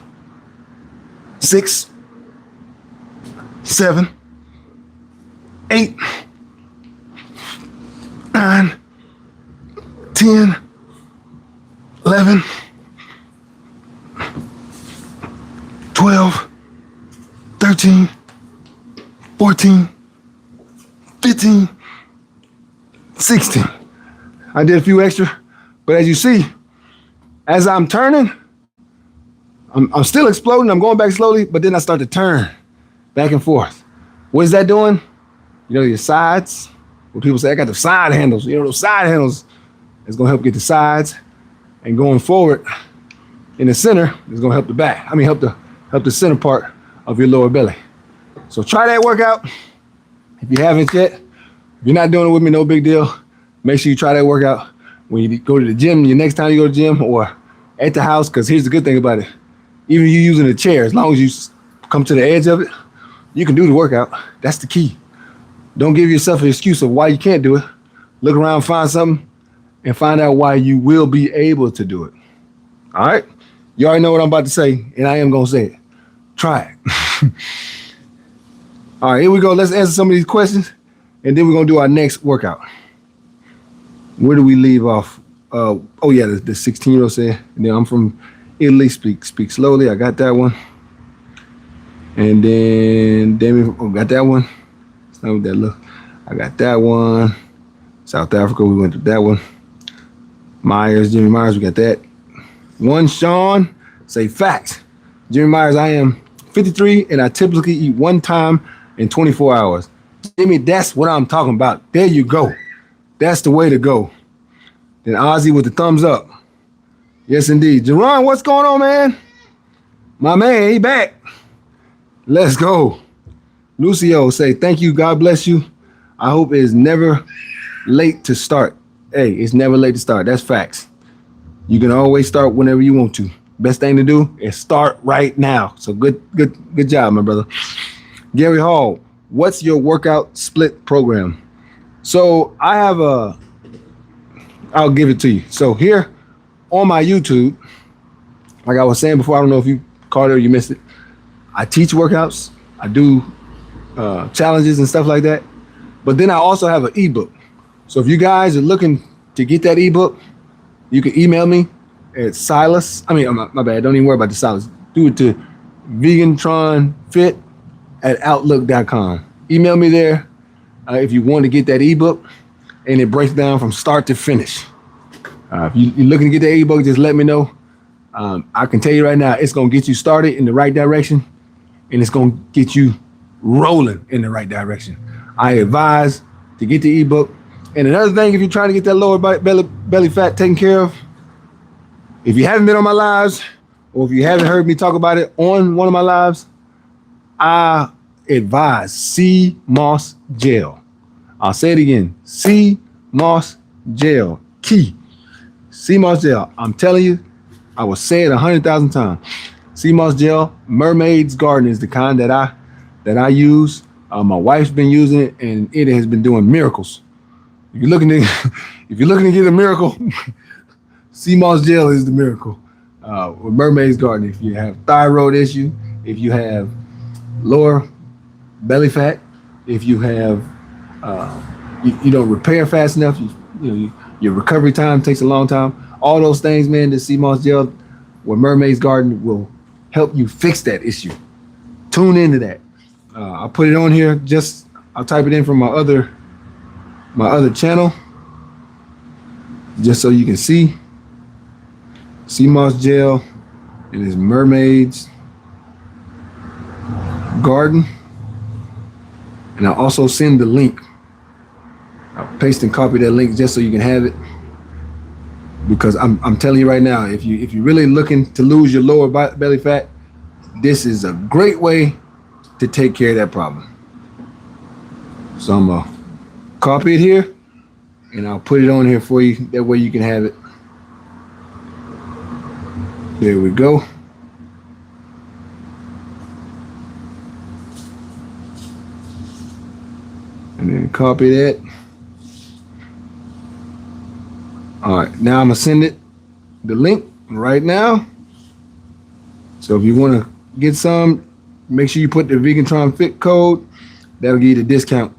6, 7, 8, 9, 10, 11, 12, 13, 14, 15, 16. I did a few extra, but as you see, as I'm turning, I'm still exploding. I'm going back slowly, but then I start to turn back and forth. What is that doing? You know, your sides. When people say, I got the side handles. You know, those side handles is going to help get the sides. And going forward in the center is going to help the back. I mean, help the center part of your lower belly. So try that workout. If you haven't yet, if you're not doing it with me, no big deal. Make sure you try that workout when you go to the gym, the next time you go to the gym, or at the house, because here's the good thing about it. Even if you're using a chair, as long as you come to the edge of it, you can do the workout. That's the key. Don't give yourself an excuse of why you can't do it. Look around, find something, and find out why you will be able to do it. All right? You already know what I'm about to say, and I am going to say it. Try it. All right, here we go. Let's answer some of these questions, and then we're going to do our next workout. Where do we leave off? Oh, yeah, the 16-year-old said, and then I'm from Italy, speak slowly. I got that one. And then Damien, got that one. It's not what that look. I got that one. South Africa, we went to that one. Jimmy Myers, we got that. One, Sean, say facts. Jimmy Myers, I am 53 and I typically eat one time in 24 hours. Jimmy, that's what I'm talking about. There you go. That's the way to go. Then Ozzy with the thumbs up. Yes, indeed. Jerron, what's going on, man? My man, he back. Let's go. Lucio, say thank you. God bless you. I hope it is never late to start. Hey, it's never late to start. That's facts. You can always start whenever you want to. Best thing to do is start right now. So good job, my brother. Gary Hall, what's your workout split program? So I have I'll give it to you. So here on my YouTube, like I was saying before, I don't know if you caught it or you missed it. I teach workouts. I do challenges and stuff like that. But then I also have an ebook. So if you guys are looking to get that ebook, you can email me at Silas. I mean, my bad. Don't even worry about the Silas. Do it to vegantronfit@outlook.com. Email me there if you want to get that ebook, and it breaks down from start to finish. If you're looking to get the ebook, just let me know. I can tell you right now, it's going to get you started in the right direction, and it's going to get you rolling in the right direction. I advise to get the ebook. And another thing, if you're trying to get that lower belly fat taken care of, if you haven't been on my lives, or if you haven't heard me talk about it on one of my lives, I advise sea moss gel. I'll say it again, sea moss gel, key. Sea moss gel, I'm telling you, I will say it 100,000 times. Sea moss gel, Mermaid's Garden is the kind that I use. My wife's been using it, and it has been doing miracles. If you're looking to get a miracle, sea moss gel is the miracle. With Mermaid's Garden, if you have thyroid issue, if you have lower belly fat, if you have you don't repair fast enough, your recovery time takes a long time. All those things, man, the sea moss gel with Mermaid's Garden will help you fix that issue. Tune into that. I'll put it on here. I'll type it in from my other channel, just so you can see. Sea moss gel. It is Mermaid's Garden. And I'll also send the link. I'll paste and copy that link just so you can have it. because I'm telling you right now, if you're really looking to lose your lower belly fat, this is a great way to take care of that problem. So I'm gonna copy it here, and I'll put it on here for you. That way you can have it. There we go. And then copy that. All right, now I'm gonna send it the link right now. So if you want to get some, make sure you put the Vegantron Fit code. That'll give you the discount.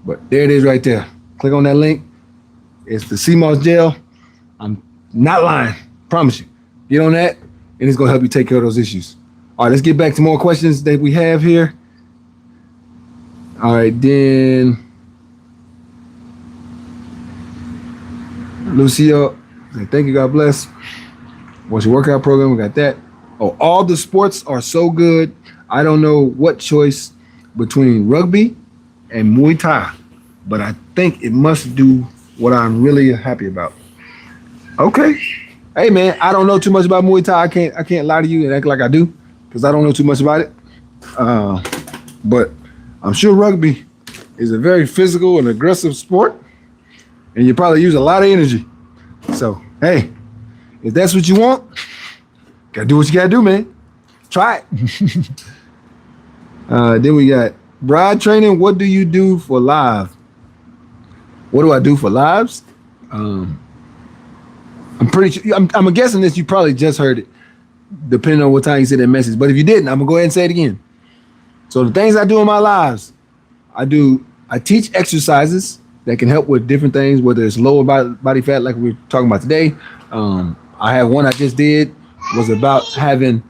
But there it is right there. Click on that link. It's the CMOS gel. I'm not lying. Promise you. Get on that, and it's gonna help you take care of those issues. All right, let's get back to more questions that we have here. All right, then Lucio, thank you, God bless. What's your workout program? We got that. Oh, all the sports are so good. I don't know what choice between rugby and Muay Thai, but I think it must do what I'm really happy about. Okay. Hey man, I don't know too much about Muay Thai. I can't lie to you and act like I do, because I don't know too much about it. But I'm sure rugby is a very physical and aggressive sport, and you probably use a lot of energy. So hey, if that's what you want, gotta do what you gotta do, man. Try it. Then we got Bride Training. What do you do for live? What do I do for lives? I'm pretty sure, I'm guessing this, you probably just heard it, depending on what time you said that message. But if you didn't, I'm gonna go ahead and say it again. So the things I do in my lives, I teach exercises that can help with different things, whether it's lower body fat, like we're talking about today. I have one I just did, was about having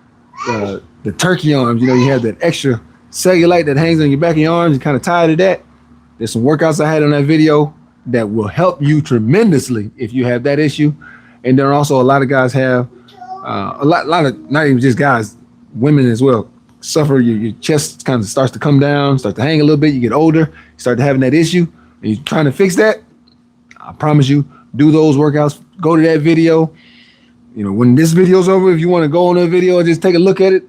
the turkey arms. You know, you have that extra cellulite that hangs on your back of your arms. You're kind of tired of that. There's some workouts I had on that video that will help you tremendously if you have that issue. And then also a lot of guys have, a lot of, not even just guys, women as well, suffer. Your chest kind of starts to come down, start to hang a little bit. You get older, you start to having that issue, and you're trying to fix that. I promise you, do those workouts. Go to that video. You know, when this video's over, if you want to go on the video and just take a look at it,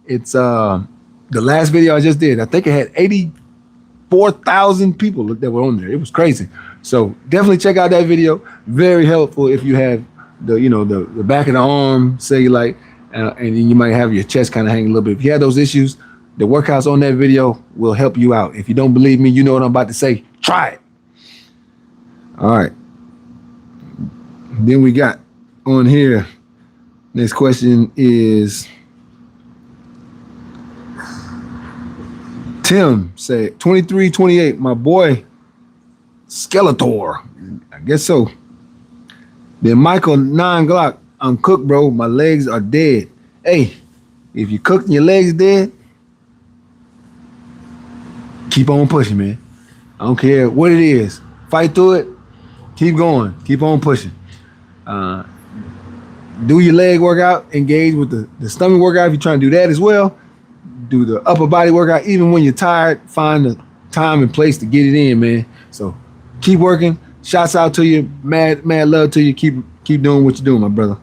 it's the last video I just did. I think it had 84,000 people that were on there. It was crazy. So definitely check out that video. Very helpful if you have the back of the arm cellulite, and then you might have your chest kind of hanging a little bit. If you have those issues, the workouts on that video will help you out. If you don't believe me, you know what I'm about to say. Try it. All right. Then we got on here. Next question is Tim said 2328. My boy Skeletor. I guess so. Then Michael 9 Glock. I'm cooked, bro. My legs are dead. Hey, if you cooked and your legs dead, keep on pushing, man. I don't care what it is. Fight through it. Keep going. Keep on pushing. Do your leg workout. Engage with the stomach workout if you're trying to do that as well. Do the upper body workout. Even when you're tired, find the time and place to get it in, man. So keep working. Shouts out to you. Mad love to you. Keep doing what you're doing, my brother.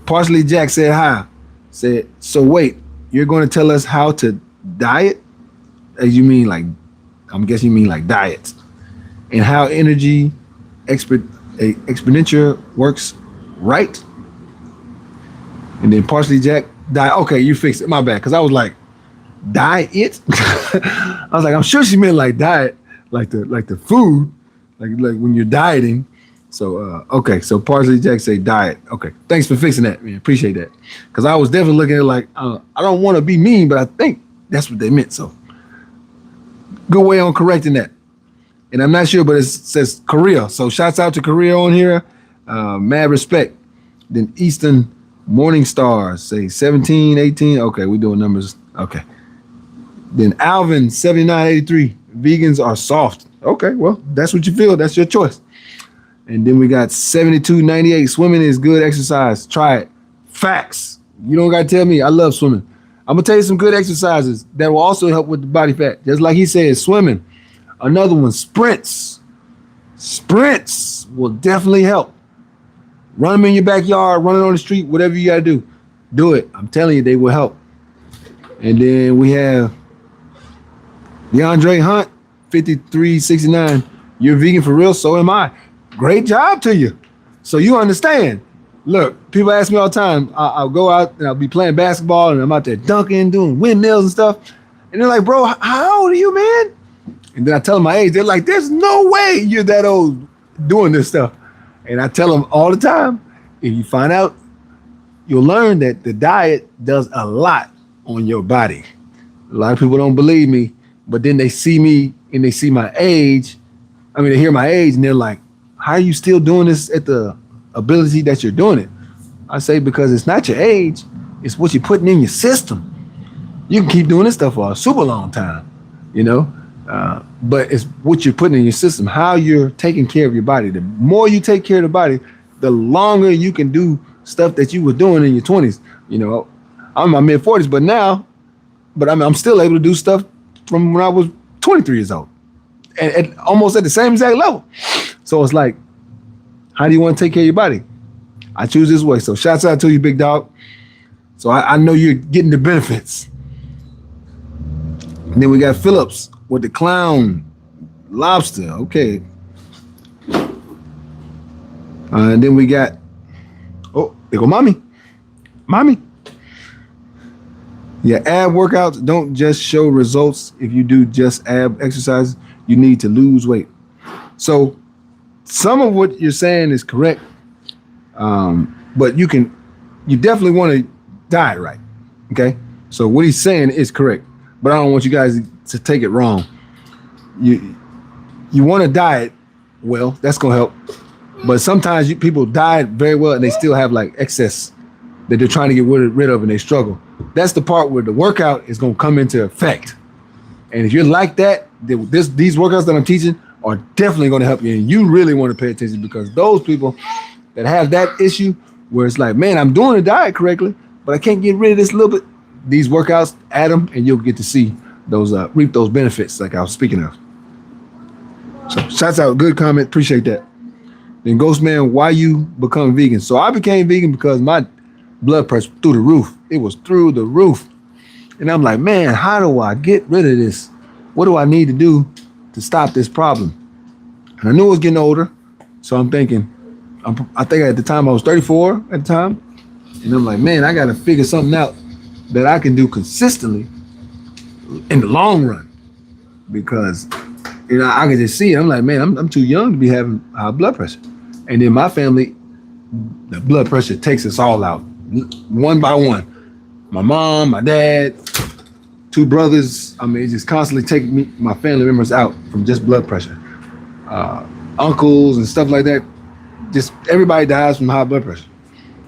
Parsley Jack said hi. Said, so wait, you're going to tell us how to diet? As you mean like, I'm guessing you mean like diet. And how energy expenditure works, right? And then Parsley Jack, diet. Okay, you fixed it. My bad. Because I was like, diet? I was like, I'm sure she meant like diet, like the food, like when you're dieting. So okay, so Parsley Jack say diet. Okay, thanks for fixing that, man. Appreciate that. Because I was definitely looking at it like, I don't want to be mean, but I think that's what they meant. So good way on correcting that. And I'm not sure, but it says Korea. So shouts out to Korea on here. Mad respect. Then Eastern Morning Stars say 17, 18. Okay, we're doing numbers. Okay. Then Alvin 7983. Vegans are soft. Okay, well, that's what you feel. That's your choice. And then we got 7298. Swimming is good exercise. Try it. Facts. You don't got to tell me. I love swimming. I'm going to tell you some good exercises that will also help with the body fat. Just like he said, swimming. Another one, sprints. Sprints will definitely help. Run them in your backyard, run it on the street, whatever you gotta do. Do it. I'm telling you, they will help. And then we have DeAndre Hunt, 5369. You're vegan for real, so am I. Great job to you. So you understand. Look, people ask me all the time, I'll go out and I'll be playing basketball and I'm out there dunking, doing windmills and stuff. And they're like, bro, how old are you, man? And then I tell them my age. They're like, there's no way you're that old doing this stuff. And I tell them all the time, if you find out, you'll learn that the diet does a lot on your body. A lot of people don't believe me, but then they see me and they see my age. I mean, they hear my age and they're like, how are you still doing this at the ability that you're doing it? I say, because it's not your age, it's what you're putting in your system. You can keep doing this stuff for a super long time, you know, but it's what you're putting in your system, how you're taking care of your body. The more you take care of the body, the longer you can do stuff that you were doing in your 20s. You know, I'm in my mid 40s, but I'm still able to do stuff from when I was 23 years old and almost at the same exact level. So it's like, how do you want to take care of your body? I choose this way. So shouts out to you, big dog. So I know you're getting the benefits. And then we got Phillips with the clown lobster. Okay. And then we got, oh, there go mommy. Yeah, ab workouts don't just show results if you do just ab exercises. You need to lose weight. So some of what you're saying is correct, but you definitely want to diet right. Okay, so what he's saying is correct, but I don't want you guys to take it wrong. You want to diet well, that's gonna help, but sometimes people diet very well and they still have like excess that they're trying to get rid of and they struggle. That's the part where the workout is gonna come into effect. And if you're like that, these workouts that I'm teaching are definitely going to help you. And you really want to pay attention, because those people that have that issue where it's like, man, I'm doing the diet correctly, but I can't get rid of this little bit. These workouts, add them, and you'll get to see those, reap those benefits like I was speaking of. So shouts out, good comment, appreciate that. Then Ghost Man, why you become vegan? So I became vegan because my blood pressure through the roof. It was through the roof. And I'm like, man, how do I get rid of this? What do I need to do to stop this problem? And I knew I was getting older. So I'm thinking, I think at the time I was 34 at the time. And I'm like, man, I got to figure something out that I can do consistently in the long run. Because, you know, I can just see it. I'm like, man, I'm too young to be having high blood pressure. And then my family, the blood pressure takes us all out, one by one. My mom, my dad, two brothers. I mean, just constantly taking my family members out from just blood pressure. Uncles and stuff like that. Just everybody dies from high blood pressure.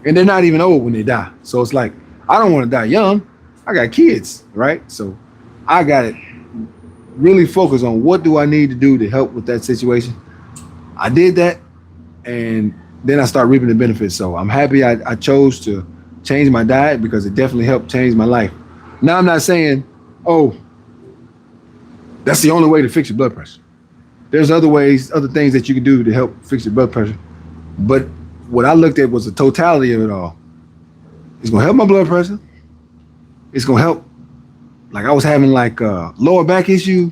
And they're not even old when they die. So it's like, I don't want to die young. I got kids, right? So I got to really focus on what do I need to do to help with that situation. I did that, and then I started reaping the benefits. So I'm happy I chose to change my diet, because it definitely helped change my life. Now, I'm not saying, oh, that's the only way to fix your blood pressure. There's other ways, other things that you can do to help fix your blood pressure. But what I looked at was the totality of it all. It's gonna help my blood pressure. It's gonna help. Like I was having like a lower back issue,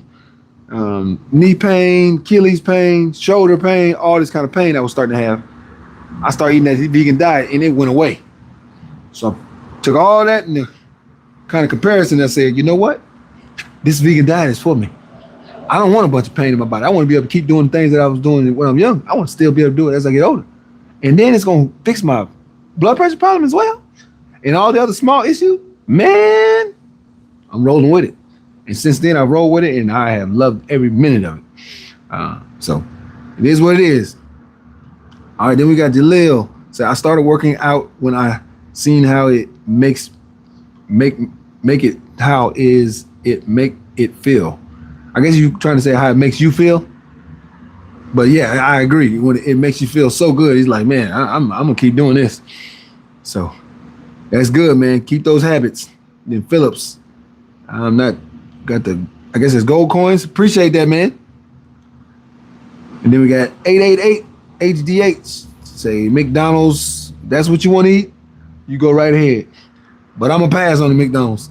knee pain, Achilles pain, shoulder pain, all this kind of pain I was starting to have. I started eating that vegan diet and it went away. So I took all that and the kind of comparison. I said, you know what? This vegan diet is for me. I don't want a bunch of pain in my body. I want to be able to keep doing things that I was doing when I'm young. I want to still be able to do it as I get older. And then it's going to fix my blood pressure problem as well. And all the other small issues, man, I'm rolling with it. And since then, I roll with it, and I have loved every minute of it. So it is what it is. All right, then we got Jalil. So I started working out when I seen how it make it how is it make it feel. I guess you're trying to say how it makes you feel. But yeah, I agree. When it makes you feel so good, he's like, man, I'm gonna keep doing this. So that's good, man. Keep those habits. Then Phillips, I'm not got the, I guess it's gold coins. Appreciate that, man. And then we got 888 HDH say McDonald's, that's what you want to eat, you go right ahead. But I'm gonna pass on the McDonald's.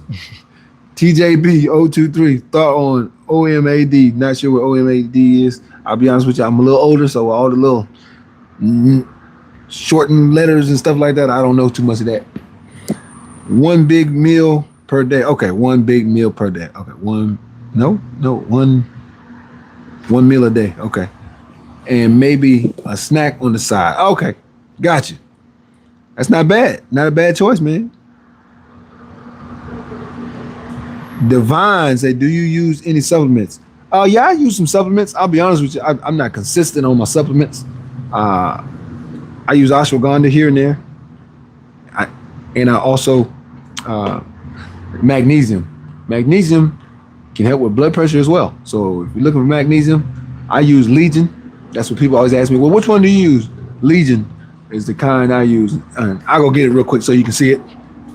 TJB023, thought on OMAD. Not sure what OMAD is. I'll be honest with you, I'm a little older, so all the little shortened letters and stuff like that, I don't know too much of that. One big meal per day. Okay, one big meal per day. Okay, one meal a day. Okay. And maybe a snack on the side. Okay, gotcha. That's not bad. Not a bad choice, man. Divine say, do you use any supplements? Yeah, I use some supplements. I'll be honest with you, I'm not consistent on my supplements. I use ashwagandha here and there. I also magnesium. Magnesium can help with blood pressure as well. So if you're looking for magnesium, I use Legion. That's what people always ask me. Well, which one do you use? Legion is the kind I use. I'll go get it real quick so you can see it.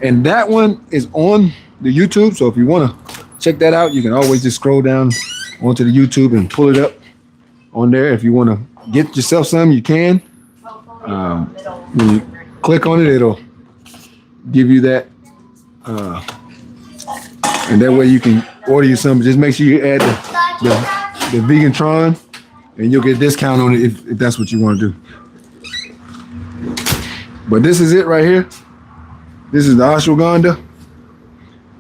And that one is on the YouTube. So if you want to check that out, you can always just scroll down onto the YouTube and pull it up on there. If you want to get yourself some, you can. When you click on it, it'll give you that. And that way you can order you some. Just make sure you add the Vegantron, and you'll get a discount on it if that's what you want to do. But this is it right here. This is the ashwagandha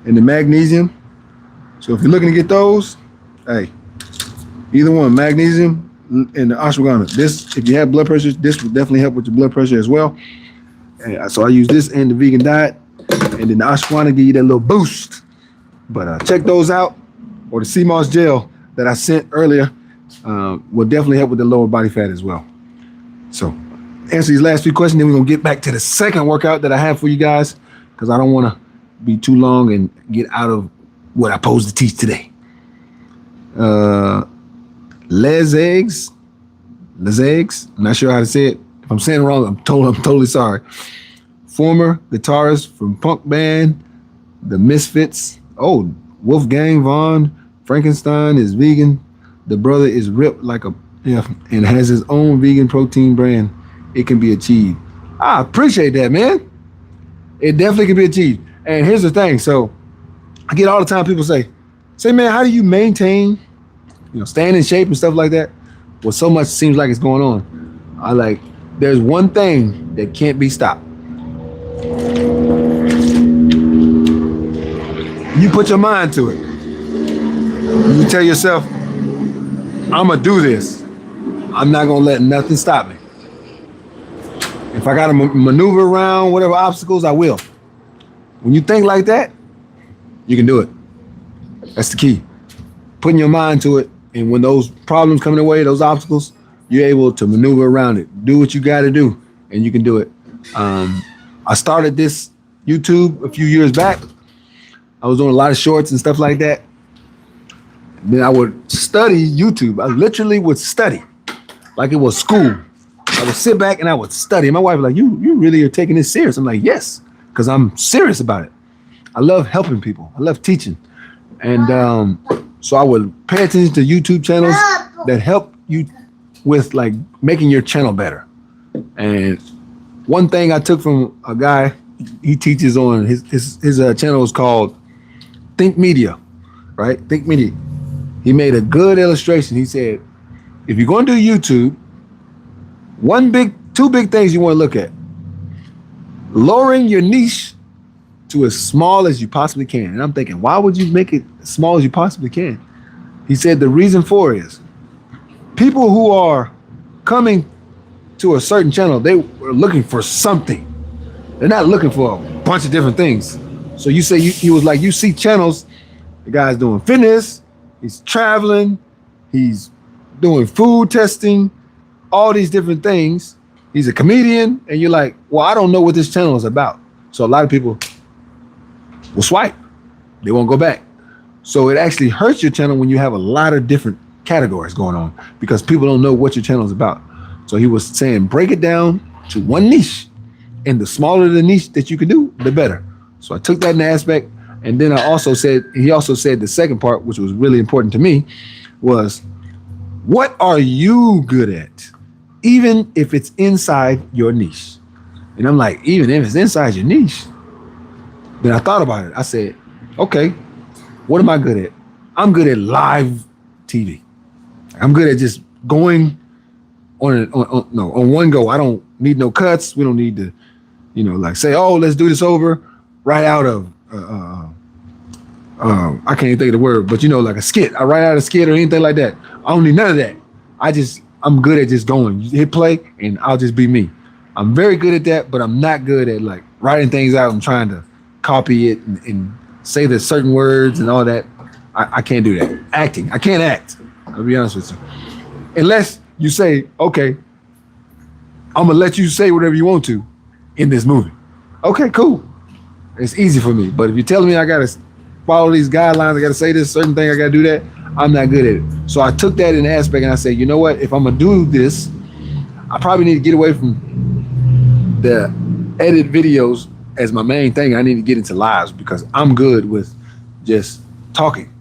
and the magnesium. So if you're looking to get those, hey, either one, magnesium and the ashwagandha. This, if you have blood pressure, this will definitely help with your blood pressure as well. And so I use this and the vegan diet, and then the ashwagandha give you that little boost. But check those out, or the sea moss gel that I sent earlier will definitely help with the lower body fat as well. So answer these last few questions, then we're gonna get back to the second workout that I have for you guys, because I don't want to be too long and get out of what I posed to teach today. Les eggs, I'm not sure how to say it. If I'm saying it wrong, I'm totally sorry. Former guitarist from punk band The Misfits. Oh, Wolfgang von Frankenstein is vegan. The brother is ripped like a and has his own vegan protein brand. It can be achieved. I appreciate that, man. It definitely can be achieved. And here's the thing. So I get all the time people say, man, how do you maintain, staying in shape and stuff like that? Well, so much seems like it's going on. There's one thing that can't be stopped. You put your mind to it. You tell yourself, I'm gonna do this. I'm not gonna let nothing stop me. If I gotta maneuver around whatever obstacles, I will. When you think like that, you can do it. That's the key. Putting your mind to it, and when those problems come in the way, those obstacles, you're able to maneuver around it. Do what you gotta do, and you can do it. I started this YouTube a few years back. I was doing a lot of shorts and stuff like that. Then I would study YouTube. I literally would study like it was school. I would sit back and I would study. My wife was like, you really are taking this serious? I'm like, yes, because I'm serious about it. I love helping people. I love teaching. And so I would pay attention to YouTube channels that help you with like making your channel better. And one thing I took from a guy, he teaches on his channel is called Think Media, right? Think Media. He made a good illustration. He said, if you're going to do YouTube, two big things you want to look at. Lowering your niche to as small as you possibly can. And I'm thinking, why would you make it as small as you possibly can? He said the reason for it is people who are coming to a certain channel, they were looking for something. They're not looking for a bunch of different things. So you say he was like, you see channels, the guy's doing fitness, he's traveling, he's doing food testing, all these different things. He's a comedian, and you're like, well, I don't know what this channel is about. So a lot of people will swipe. They won't go back. So it actually hurts your channel when you have a lot of different categories going on, because people don't know what your channel is about. So he was saying, break it down to one niche, and the smaller the niche that you can do, the better. So I took that in the aspect. And then he also said the second part, which was really important to me, was what are you good at? even if it's inside your niche. And I'm like, even if it's inside your niche. Then I thought about it. I said, okay, what am I good at? I'm good at live TV. I'm good at just going on one go. I don't need no cuts. We don't need to, like say, oh, let's do this over right out of, I can't even think of the word, but like a skit. I write out a skit or anything like that. I don't need none of that. I'm good at just going. You hit play and I'll just be me. I'm very good at that, but I'm not good at like writing things out and trying to copy it and say the certain words and all that. I can't do that. Acting, I can't act. I'll be honest with you. Unless you say, okay, I'm gonna let you say whatever you want to in this movie. Okay, cool. It's easy for me. But if you're telling me I gotta follow these guidelines, I gotta say this certain thing, I gotta do that, I'm not good at it. So I took that in the aspect and I said, you know what? If I'm gonna do this, I probably need to get away from the edit videos as my main thing. I need to get into lives because I'm good with just talking.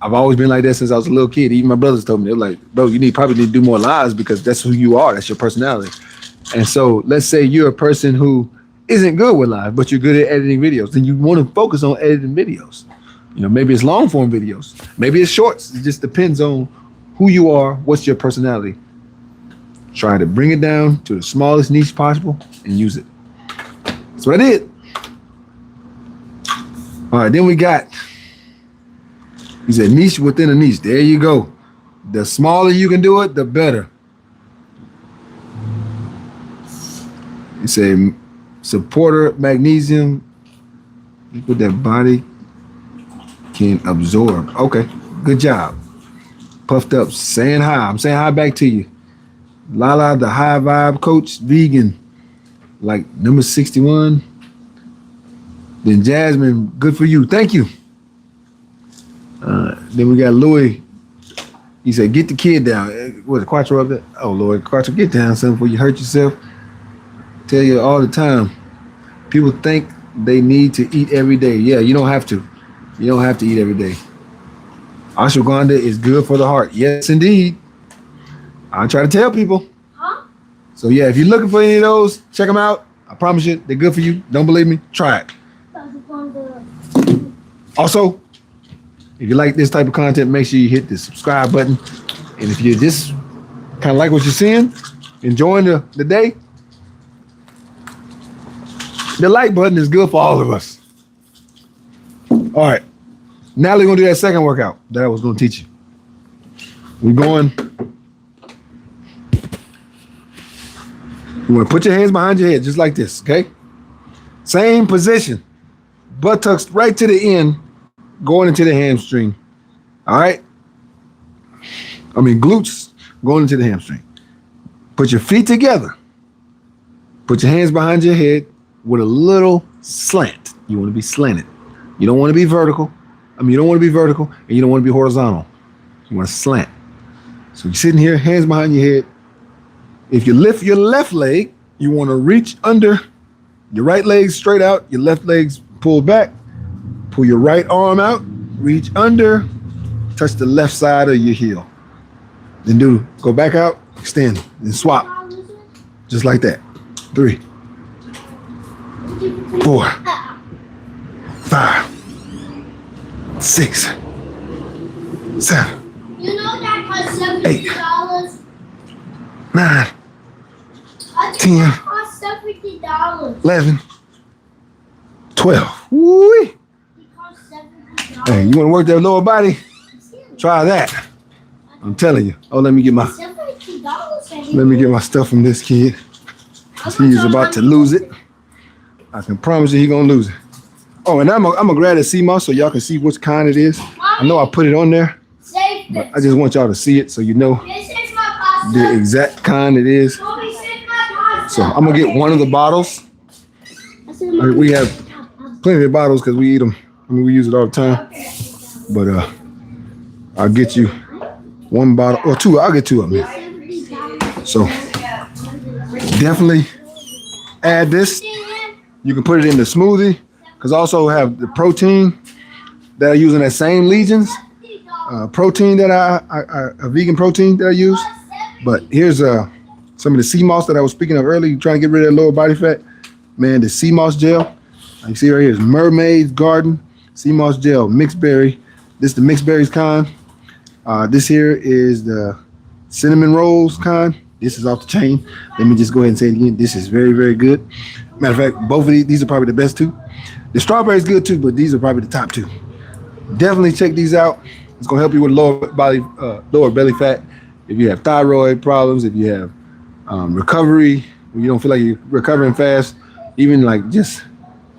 I've always been like that since I was a little kid. Even my brothers told me, they're like, bro, you probably need to do more lives because that's who you are. That's your personality. And so let's say you're a person who isn't good with live, but you're good at editing videos. Then you want to focus on editing videos. Maybe it's long form videos. Maybe it's shorts. It just depends on who you are. What's your personality? Try to bring it down to the smallest niche possible and use it. That's what I did. All right, then we got, he said niche within a niche. There you go. The smaller you can do it, the better. He said supporter magnesium. You put that body can absorb. Okay, good job. Puffed up, saying hi. I'm saying hi back to you. Lala, the high vibe coach, vegan, like number 61. Then Jasmine, good for you. Thank you. Then we got Louis. He said, get the kid down. What, Quattro up there? Oh, Lord, Quattro, get down, son, before you hurt yourself. Tell you all the time. People think they need to eat every day. Yeah, you don't have to. You don't have to eat every day. Ashwagandha is good for the heart. Yes, indeed. I try to tell people. Huh? So, yeah, if you're looking for any of those, check them out. I promise you, they're good for you. Don't believe me? Try it. Also, if you like this type of content, make sure you hit the subscribe button. And if you just kind of like what you're seeing, enjoying the day, the like button is good for all of us. All right. Now we're going to do that second workout that I was going to teach you. We're going. You want to put your hands behind your head just like this, okay? Same position. Buttocks right to the end, going into the hamstring. All right? Glutes going into the hamstring. Put your feet together. Put your hands behind your head with a little slant. You want to be slanted. You don't want to be vertical. You don't want to be vertical and you don't want to be horizontal. You want to slant. So you're sitting here, hands behind your head. If you lift your left leg, you want to reach under. Your right leg's straight out. Your left leg's pulled back. Pull your right arm out. Reach under. Touch the left side of your heel. Then go back out, extend, and swap. Just like that. 3, 4, 5, 6, 7. You know that costs $8, $70. 9, I 10, that costs $70. 11, 12. Woo! It costs $70. Hey, you want to work that lower body? Try that. I'm telling you. Oh, let me get my stuff from this kid. He's about to lose it. I can promise you he's gonna lose it. Oh, and I'm gonna grab the CMOS so y'all can see which kind it is. I know I put it on there, but I just want y'all to see it so you know the exact kind it is. So I'm gonna get one of the bottles. We have plenty of bottles because we eat them. We use it all the time. But I'll get you one bottle or two. I'll get 2 of them. So definitely add this. You can put it in the smoothie because I also have the protein that I use in that same Legions protein that a vegan protein that I use. But here's some of the sea moss that I was speaking of earlier, trying to get rid of that lower body fat, man, the sea moss gel, you see right here is Mermaid's Garden sea moss gel, mixed berry. This is the mixed berries kind. This here is the cinnamon rolls kind. This is off the chain. Let me just go ahead and say it again. This is very, very good. Matter of fact, both of these are probably the best two. The strawberry is good too, but these are probably the top two. Definitely check these out. It's gonna help you with lower belly fat. If you have thyroid problems, if you have recovery, you don't feel like you're recovering fast, even like just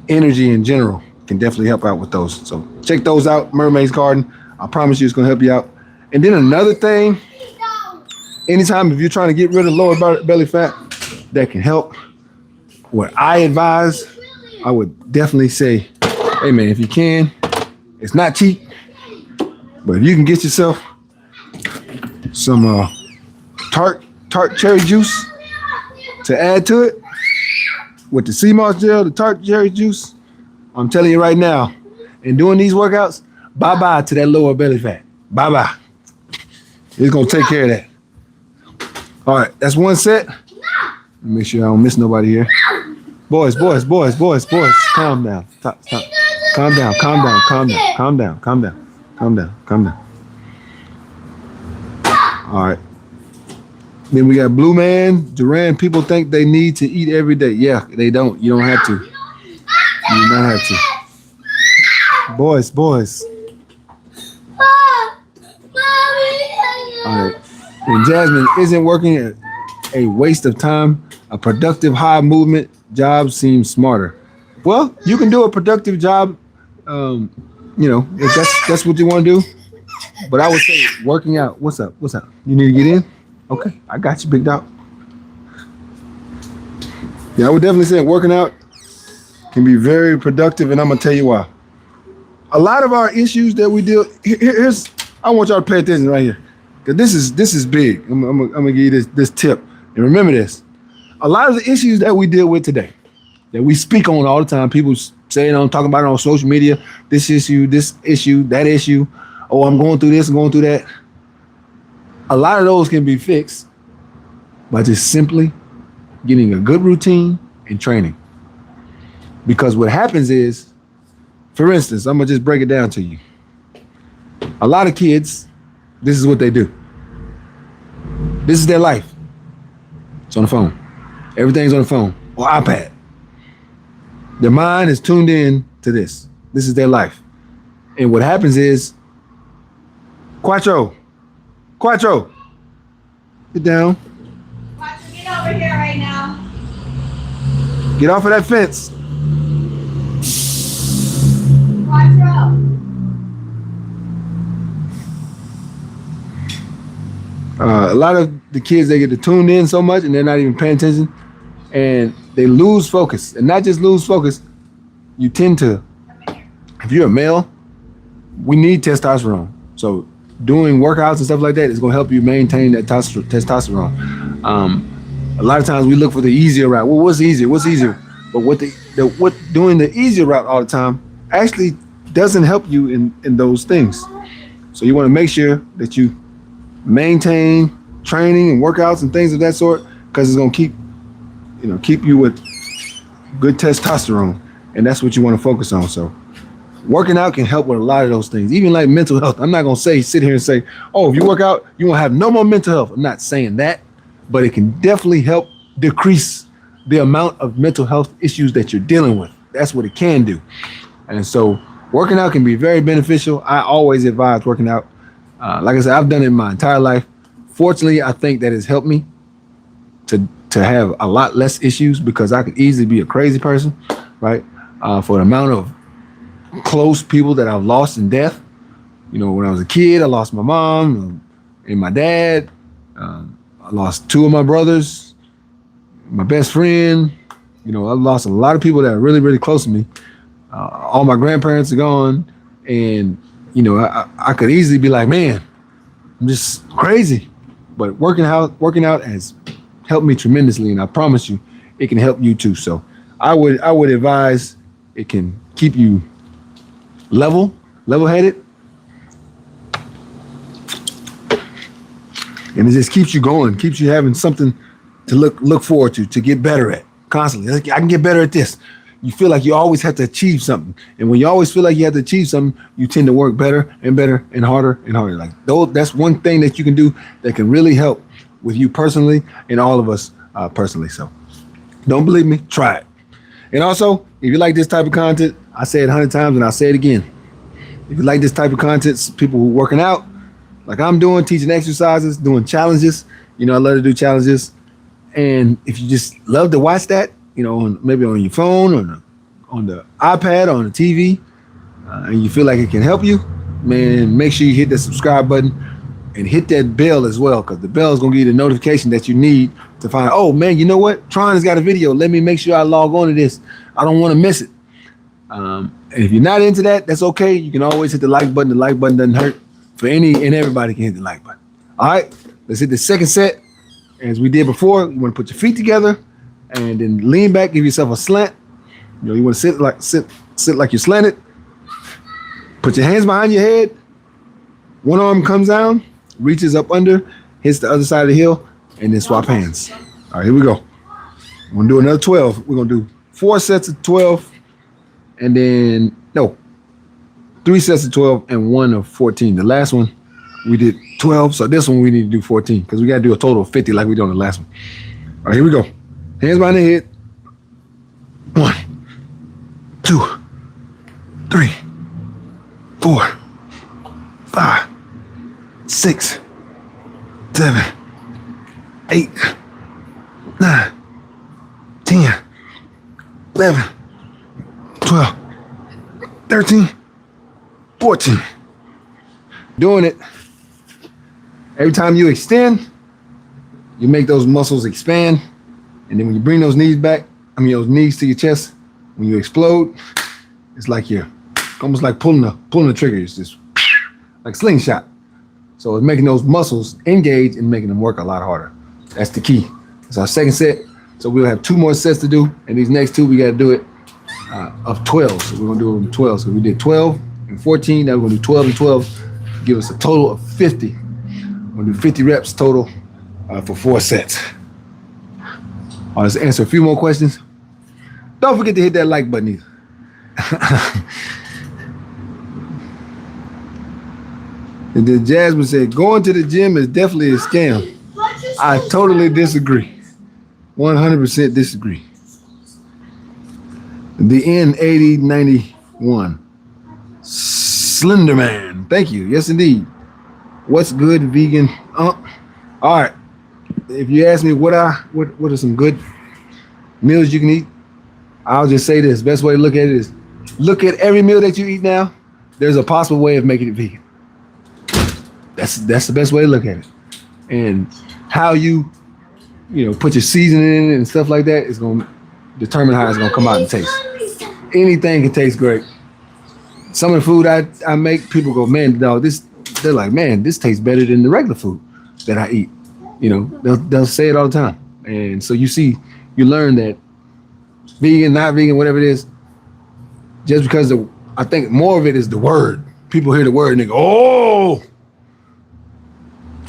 energy in general can definitely help out with those. So check those out, Mermaid's Garden. I promise you it's gonna help you out. And then another thing, anytime if you're trying to get rid of lower belly fat that can help, what I advise, I would definitely say, hey man, if you can, it's not cheap, but if you can get yourself some tart cherry juice to add to it with the sea moss gel, the tart cherry juice, I'm telling you right now, in doing these workouts, bye-bye to that lower belly fat. Bye-bye. It's gonna take care of that. All right, that's one set. Make sure I don't miss nobody here. Boys, calm down. Stop. Calm down. All right. Then we got Blue Man, Duran. People think they need to eat every day. Yeah, they don't. You don't have to. You do not have to. Boys. All right. And Jasmine, isn't working a waste of time? A productive high movement job seems smarter. Well, you can do a productive job, if that's what you want to do. But I would say working out. What's up? You need to get in? Okay, I got you, big dog. Yeah, I would definitely say working out can be very productive, and I'm gonna tell you why. A lot of our issues that we deal here's I want y'all to pay attention right here, because this is big. I'm gonna give you this tip, and remember this. A lot of the issues that we deal with today, that we speak on all the time, people saying talking about it on social media, this issue, that issue. Oh, I'm going through this, I'm going through that. A lot of those can be fixed by just simply getting a good routine and training. Because what happens is, for instance, I'm gonna just break it down to you. A lot of kids, this is what they do. This is their life. It's on the phone. Everything's on the phone or iPad. Their mind is tuned in to this. This is their life. And what happens is, Quattro, get down. Quattro, get over here right now. Get off of that fence. Quattro. A lot of the kids, they get to tune in so much and they're not even paying attention, and they lose focus. And not just lose focus, you tend to, if you're a male, we need testosterone. So doing workouts and stuff like that is going to help you maintain that testosterone. A lot of times we look for the easier route. Well, what's easier? But what doing the easier route all the time actually doesn't help you in those things. So you want to make sure that you maintain training and workouts and things of that sort, because it's going to keep you with good testosterone, and that's what you want to focus on. So working out can help with a lot of those things, even like mental health. I'm not going to sit here and say, oh, if you work out, you won't have no more mental health. I'm not saying that, but it can definitely help decrease the amount of mental health issues that you're dealing with. That's what it can do. And so working out can be very beneficial. I always advise working out. Like I said, I've done it my entire life. Fortunately, I think that has helped me to have a lot less issues, because I could easily be a crazy person, right? For the amount of close people that I've lost in death. When I was a kid, I lost my mom and my dad. I lost two of my brothers, my best friend. I lost a lot of people that are really, really close to me. All my grandparents are gone, and I could easily be like, man, I'm just crazy. But working out has helped me tremendously, and I promise you, it can help you too. So I would advise, it can keep you level-headed, and it just keeps you going, keeps you having something to look forward to get better at constantly. Like, I can get better at this. You feel like you always have to achieve something. And when you always feel like you have to achieve something, you tend to work better and better and harder and harder. Like that's one thing that you can do that can really help with you personally and all of us personally. So don't believe me, try it. And also, if you like this type of content, I say it 100 times and I'll say it again. If you like this type of content, people who are working out, like I'm doing, teaching exercises, doing challenges, I love to do challenges. And if you just love to watch that, maybe on your phone or on the iPad or on the TV, and you feel like it can help you, man, make sure you hit the subscribe button and hit that bell as well, because the bell is going to give you the notification that you need to find, oh, man, you know what? Tron has got a video. Let me make sure I log on to this. I don't want to miss it. And if you're not into that, that's okay. You can always hit the like button. The like button doesn't hurt. For any and everybody can hit the like button. All right, let's hit the second set. As we did before, you want to put your feet together and then lean back, give yourself a slant. You want to sit like you're slanted. Put your hands behind your head. One arm comes down, reaches up under, hits the other side of the heel, and then swap hands. All right, here we go. We're going to do another 12. We're going to do 4 sets of 12, and then, 3 sets of 12 and 1 of 14. The last one, we did 12, so this one we need to do 14 because we got to do a total of 50 like we did on the last one. All right, here we go. Hands behind the head. 1, 2, 3, 4, 5, 6, 7, 8, 9, 10, 11, 12, 13, 14. Doing it. Every time you extend, you make those muscles expand. And then when you bring those knees back, those knees to your chest, when you explode, it's like you're almost like pulling the trigger. It's just like slingshot. So it's making those muscles engage and making them work a lot harder. That's the key. It's our second set. So we'll have 2 more sets to do. And these next 2, we got to do it of 12. So we're going to do them 12. So we did 12 and 14. Now we're going to do 12 and 12. Give us a total of 50. We're going to do 50 reps total for 4 sets. Let's answer a few more questions. Don't forget to hit that like button either. And then Jasmine said, going to the gym is definitely a scam. I totally disagree. 100% disagree. The N8091. Slender Man. Thank you. Yes, indeed. What's good, vegan? All right. If you ask me what are some good meals you can eat, I'll just say this. Best way to look at it is look at every meal that you eat now. There's a possible way of making it vegan. That's the best way to look at it. And how you put your seasoning in it and stuff like that is going to determine how it's going to come out and taste. Anything can taste great. Some of the food I make, people go, man, dog, they're like, man, this tastes better than the regular food that I eat. They'll say it all the time. And so you learn that vegan, not vegan, whatever it is, just because I think more of it is the word. People hear the word and they go, oh,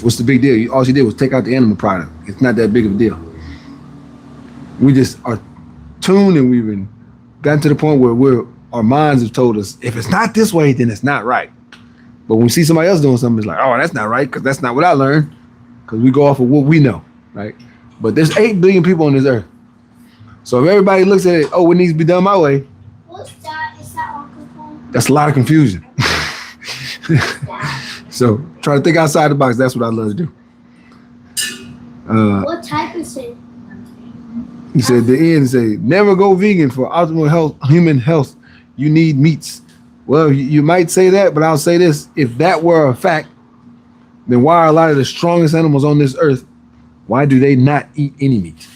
what's the big deal? All she did was take out the animal product. It's not that big of a deal. We just are tuned and we've gotten to the point where our minds have told us, if it's not this way, then it's not right. But when we see somebody else doing something, it's like, oh, that's not right, because that's not what I learned. Because we go off of what we know, right? But there's 8 billion people on this earth. So if everybody looks at it, oh, it needs to be done my way. What's that? Is that alcohol? That's a lot of confusion. So try to think outside the box. That's what I love to do. What type is it? He said, the end say, never go vegan for optimal health, human health. You need meats. Well, you might say that, but I'll say this. If that were a fact, then why are a lot of the strongest animals on this earth, why do they not eat any meat?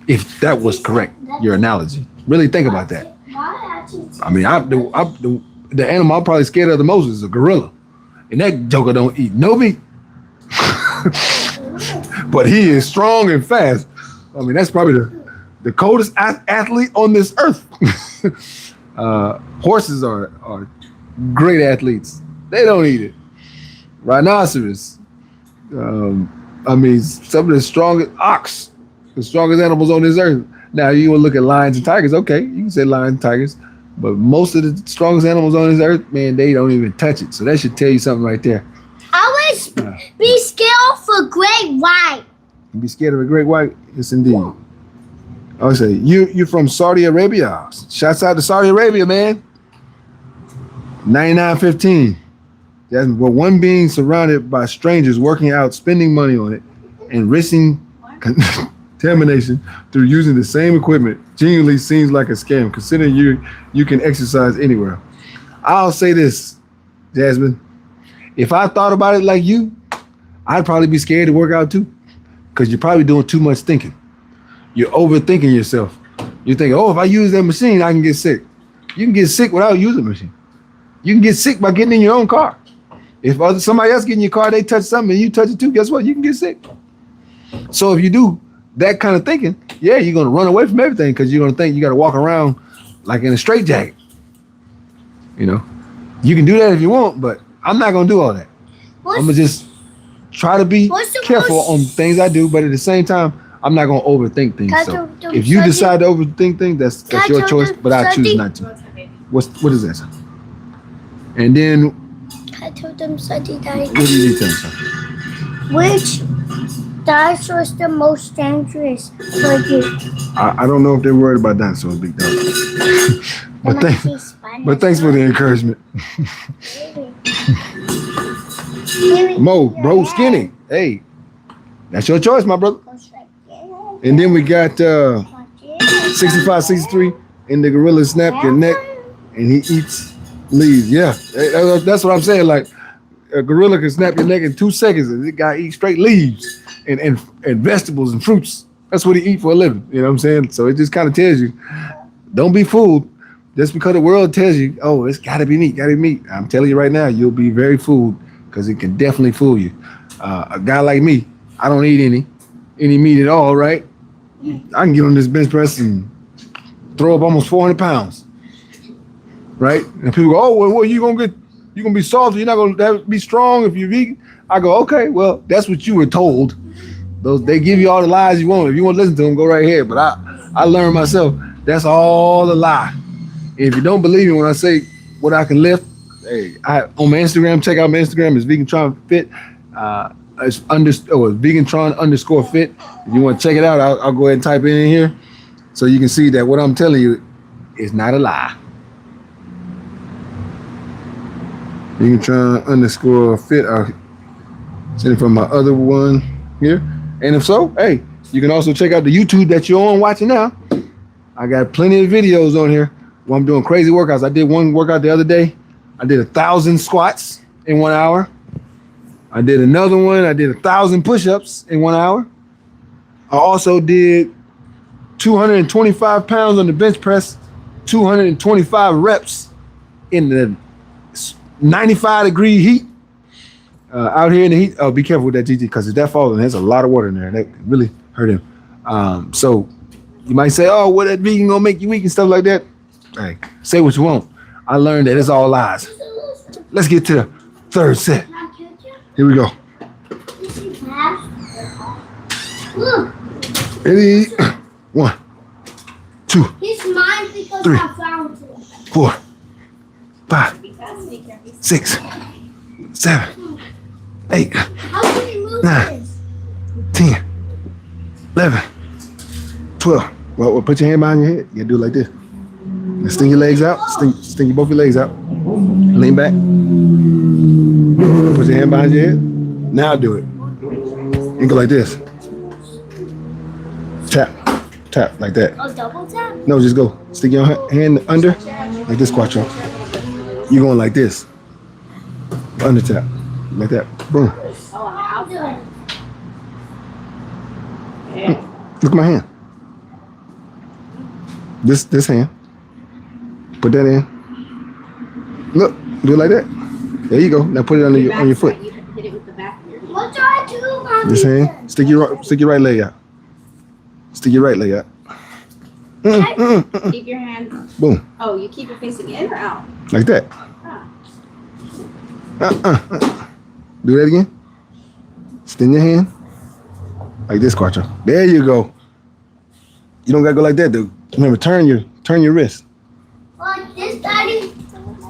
If that was correct, your analogy. Really think about that. The animal I'm probably scared of the most is a gorilla. And that joker don't eat no meat. But he is strong and fast. That's probably the coldest athlete on this earth. Horses are great athletes. They don't eat it. Rhinoceros. Some of the strongest ox. The strongest animals on this earth. Now you want to look at lions and tigers. Okay, you can say lions and tigers, but most of the strongest animals on this earth, man, they don't even touch it. So that should tell you something right there. I would be scared for great white. Be scared of a great white? Yes, indeed. I would say you're from Saudi Arabia. Shouts out to Saudi Arabia, man. 9915. That's well, one being surrounded by strangers working out, spending money on it, and risking contamination through using the same equipment genuinely seems like a scam, considering you can exercise anywhere. I'll say this, Jasmine. If I thought about it like you, I'd probably be scared to work out too, because you're probably doing too much thinking. You're overthinking yourself. You think, oh, if I use that machine, I can get sick. You can get sick without using the machine. You can get sick by getting in your own car. If somebody else get in your car, they touch something and you touch it too, guess what? You can get sick. So if you do that kind of thinking, yeah, you're going to run away from everything because you're going to think you got to walk around like in a straitjacket. You know, you can do that if you want, but I'm not going to do all that. I'm going to just try to be careful on things I do, but at the same time, I'm not going to overthink things. So if you decide to overthink things, that's your choice, but I choose not to. What is that? And then, I told them Sunday night. What do you tell them? Which dinosaur is the most dangerous for you? I don't know if they're worried about dinosaurs, big dog. but thanks for the encouragement. Mo, bro, skinny. Hey, that's your choice, my brother. And then we got 6563 and the gorilla snap your neck and he eats leaves. Yeah, that's what I'm saying. Like a gorilla can snap your neck in 2 seconds and the guy eats straight leaves and vegetables and fruits. That's what he eats for a living. You know what I'm saying? So it just kind of tells you, don't be fooled. Just because the world tells you, oh, it's gotta be meat, gotta be meat. I'm telling you right now, you'll be very fooled because it can definitely fool you. A guy like me, I don't eat any meat at all, right? I can get on this bench press and throw up almost 400 pounds, right? And people go, oh, well, what you gonna get? You gonna be soft? You're not gonna be strong if you're vegan? I go, okay, well, that's what you were told. They give you all the lies you want. If you want to listen to them, go right ahead. But I learned myself, that's all a lie. If you don't believe me when I say what I can lift, hey, on my Instagram, check out my Instagram, it's VeganTron_Fit. It's VeganTron_Fit. If you want to check it out, I'll go ahead and type it in here so you can see that what I'm telling you is not a lie. VeganTron_Fit. I'll send it from my other one here. And if so, hey, you can also check out the YouTube that you're on watching now. I got plenty of videos on here where I'm doing crazy workouts. I did one workout the other day. I did 1,000 squats in 1 hour. I did another one. I did 1,000 push-ups in 1 hour. I also did 225 pounds on the bench press, 225 reps in the 95-degree heat out here in the heat. Oh, be careful with that, GG, because if that falls, there's a lot of water in there. That could really hurt him. So you might say, oh, what that vegan gonna make you weak and stuff like that. Hey, say what you want. I learned that it's all lies. Let's get to the third set. Here we go. Ready? 1, 2, He's mine because 3, I found him. 4, 5, 6, 7, 8, How can we move 9, this? 10, 11, 12. Well, put your hand behind your head. You gotta do it like this. Now sting your legs out. Sting both your legs out. Lean back. Put your hand behind your head. Now do it. And go like this. Tap. Tap like that. Oh, double tap? No, just go. Stick your hand under like this, Quattro. You're going like this. Under tap. Like that. Boom. Look at my hand. This hand. Put that in. Look, do it like that. There you go. Now put it on your foot. You hit it with the back of your hand. What do I do, Mommy? This hand. Stick your right leg out. Stick your right leg out. Keep your hand. Boom. Oh, you keep it facing in or out? Like that. Do that again. Extend your hand. Like this, Quattro. There you go. You don't gotta go like that, though. Remember, turn your wrist. Like this, Daddy?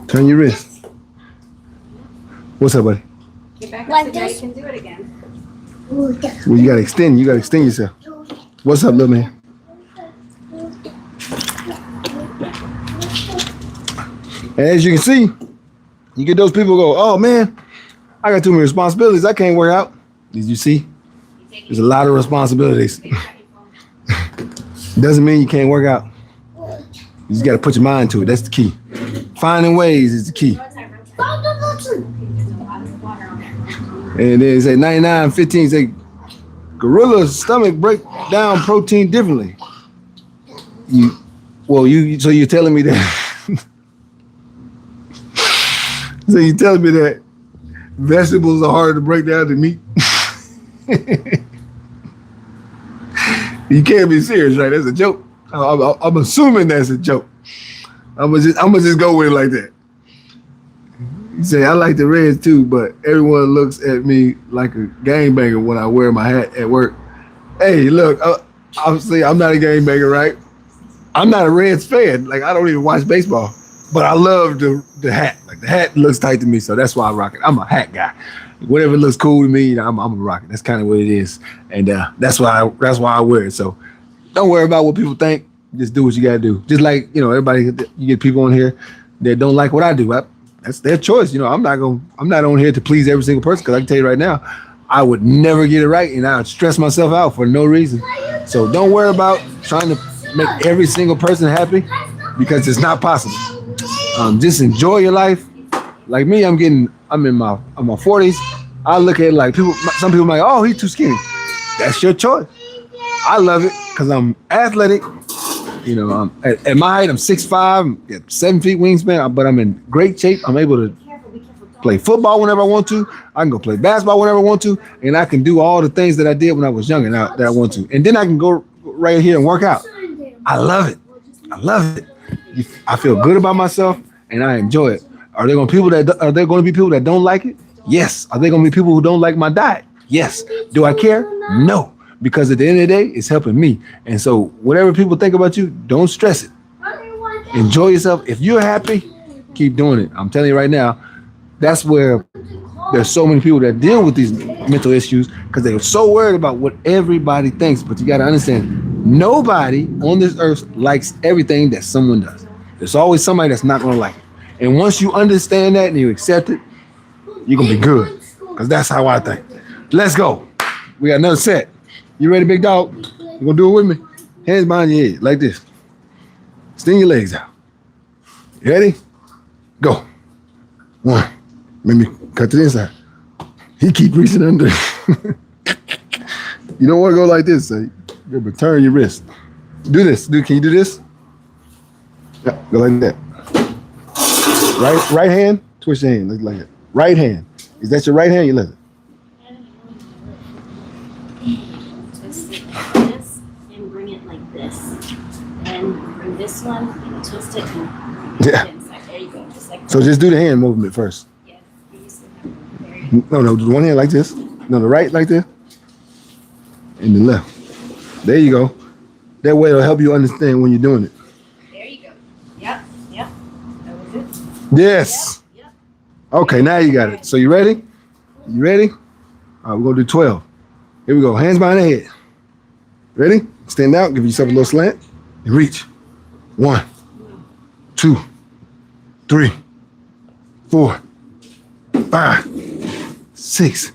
Turn your wrist. What's up, buddy? Get back Like up so Daddy this? can do it again. Ooh, yeah. Well, you gotta extend yourself. What's up, little man? And as you can see, you get those people go, oh man, I got too many responsibilities. I can't work out. Did you see? There's a lot of responsibilities. Doesn't mean you can't work out. You just got to put your mind to it. That's the key. Finding ways is the key. And then they say 99-15 say gorilla's stomach break down protein differently. So you're telling me that so you're telling me that vegetables are harder to break down than meat? You can't be serious, right? That's a joke. I'm assuming that's a joke. I'm gonna just go with it like that. You say I like the Reds too, but everyone looks at me like a gangbanger when I wear my hat at work. Hey, look, obviously I'm not a gangbanger, right? I'm not a Reds fan. Like I don't even watch baseball, but I love the hat. Like the hat looks tight to me, so that's why I rock it. I'm a hat guy. Whatever looks cool to me, I'm a rock it. That's kind of what it is, and that's why I wear it. So don't worry about what people think. Just do what you gotta do. Just like everybody, you get people on here that don't like what I do. That's their choice. I'm not on here to please every single person, because I can tell you right now, I would never get it right, and I would stress myself out for no reason. So don't worry about trying to make every single person happy, because it's not possible. Just enjoy your life. Like me, I'm in my 40s. I look at it like some people are like, oh, he's too skinny. That's your choice. I love it because I'm athletic. At my height, I'm 6'5", 7 feet wingspan, but I'm in great shape. I'm able to play football whenever I want to. I can go play basketball whenever I want to, and I can do all the things that I did when I was younger that I want to. And then I can go right here and work out. I love it. I feel good about myself, and I enjoy it. Are there going to be people that don't like it? Yes. Are there going to be people who don't like my diet? Yes. Do I care? No. Because at the end of the day, it's helping me. And so whatever people think about you, don't stress it. Enjoy yourself. If you're happy, keep doing it. I'm telling you right now, that's where there's so many people that deal with these mental issues, because they're so worried about what everybody thinks. But you got to understand, nobody on this earth likes everything that someone does. There's always somebody that's not going to like it. And once you understand that and you accept it, you're going to be good. Because that's how I think. Let's go. We got another set. You ready, big dog? You going to do it with me? Hands behind your head, like this. Extend your legs out. You ready? Go. 1. Make me cut to the inside. He keep reaching under. You don't want to go like this, so you turn your wrist. Do this. Can you do this? Yeah, go like that. Right hand, twist your hand, like that. Right hand. Is that your right hand or your left? Twist it like this and bring it like this. And bring this one and twist it and bring it inside. There you go. Just like that. So just do the hand movement first. Yeah. There you go. No, do one hand like this. No, the right like this. And the left. There you go. That way it'll help you understand when you're doing it. There you go. Yep. That was it. Yes. Yep. Okay, now you got it. So you ready? You ready? All right, we're going to do 12. Here we go. Hands behind the head. Ready? Stand out. Give yourself a little slant. And reach. 1, 2, 3, 4, 5, 6,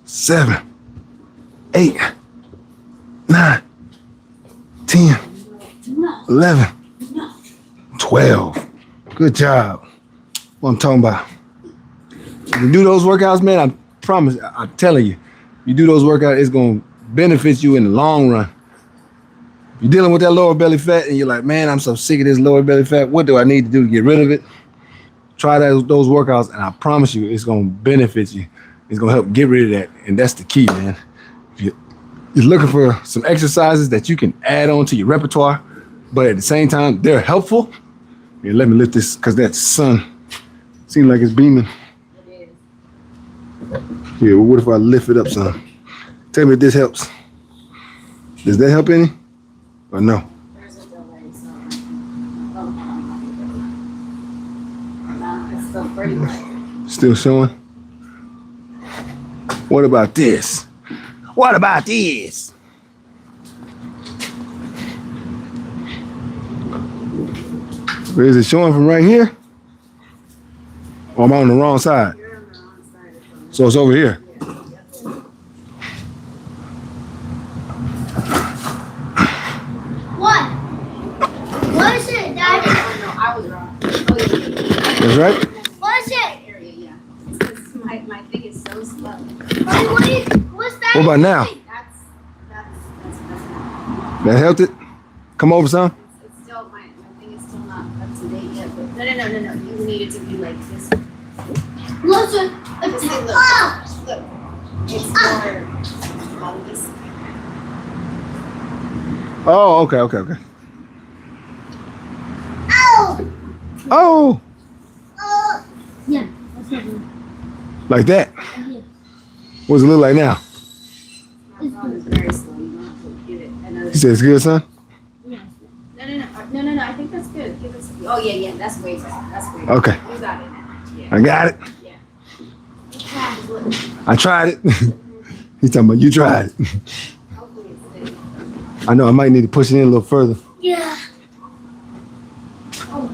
7, 8, 9, 10, 11, 12. Good job. What I'm talking about. You do those workouts, man, I promise, I'm telling you, you do those workouts, it's going to benefit you in the long run. You're dealing with that lower belly fat and you're like, man, I'm so sick of this lower belly fat. What do I need to do to get rid of it? Try those workouts, and I promise you, it's going to benefit you. It's going to help get rid of that, and that's the key, man. If you're looking for some exercises that you can add on to your repertoire, but at the same time, they're helpful. Here, let me lift this, because that sun seems like it's beaming. It is. Yeah, well, what if I lift it up, son? Tell me if this helps. Does that help any? Or no? There's a delay, so. No, it's still pretty light. Still showing? What about this? What about this? Is it showing from right here? Or am I on the wrong side? You're on the wrong side of the So it's over here. What? What is it, Daddy? Oh, no, I was wrong. Oh, yeah. That's right? What is it? Area, yeah. It's 'cause my thing is so slow. Mommy, what's that? What about now? That's That helped it? Come over, son. it's still, my thing is still not up to date yet, but no. You need it to be like this. Listen. Just say, look. Ah! Look. It's more on this. Oh, okay. Ow! Oh, Yeah. That's it. like that. Yeah. What's it look like now? My phone is very slow. You don't have to give it another. You said it's good, son? No. I think that's good. Give us. Oh yeah. That's way better. That's way better. Okay. You got it now. Yeah. I got it. Look. I tried it. He's talking about you tried it. Hopefully it's steady. I know I might need to push it in a little further. Yeah. I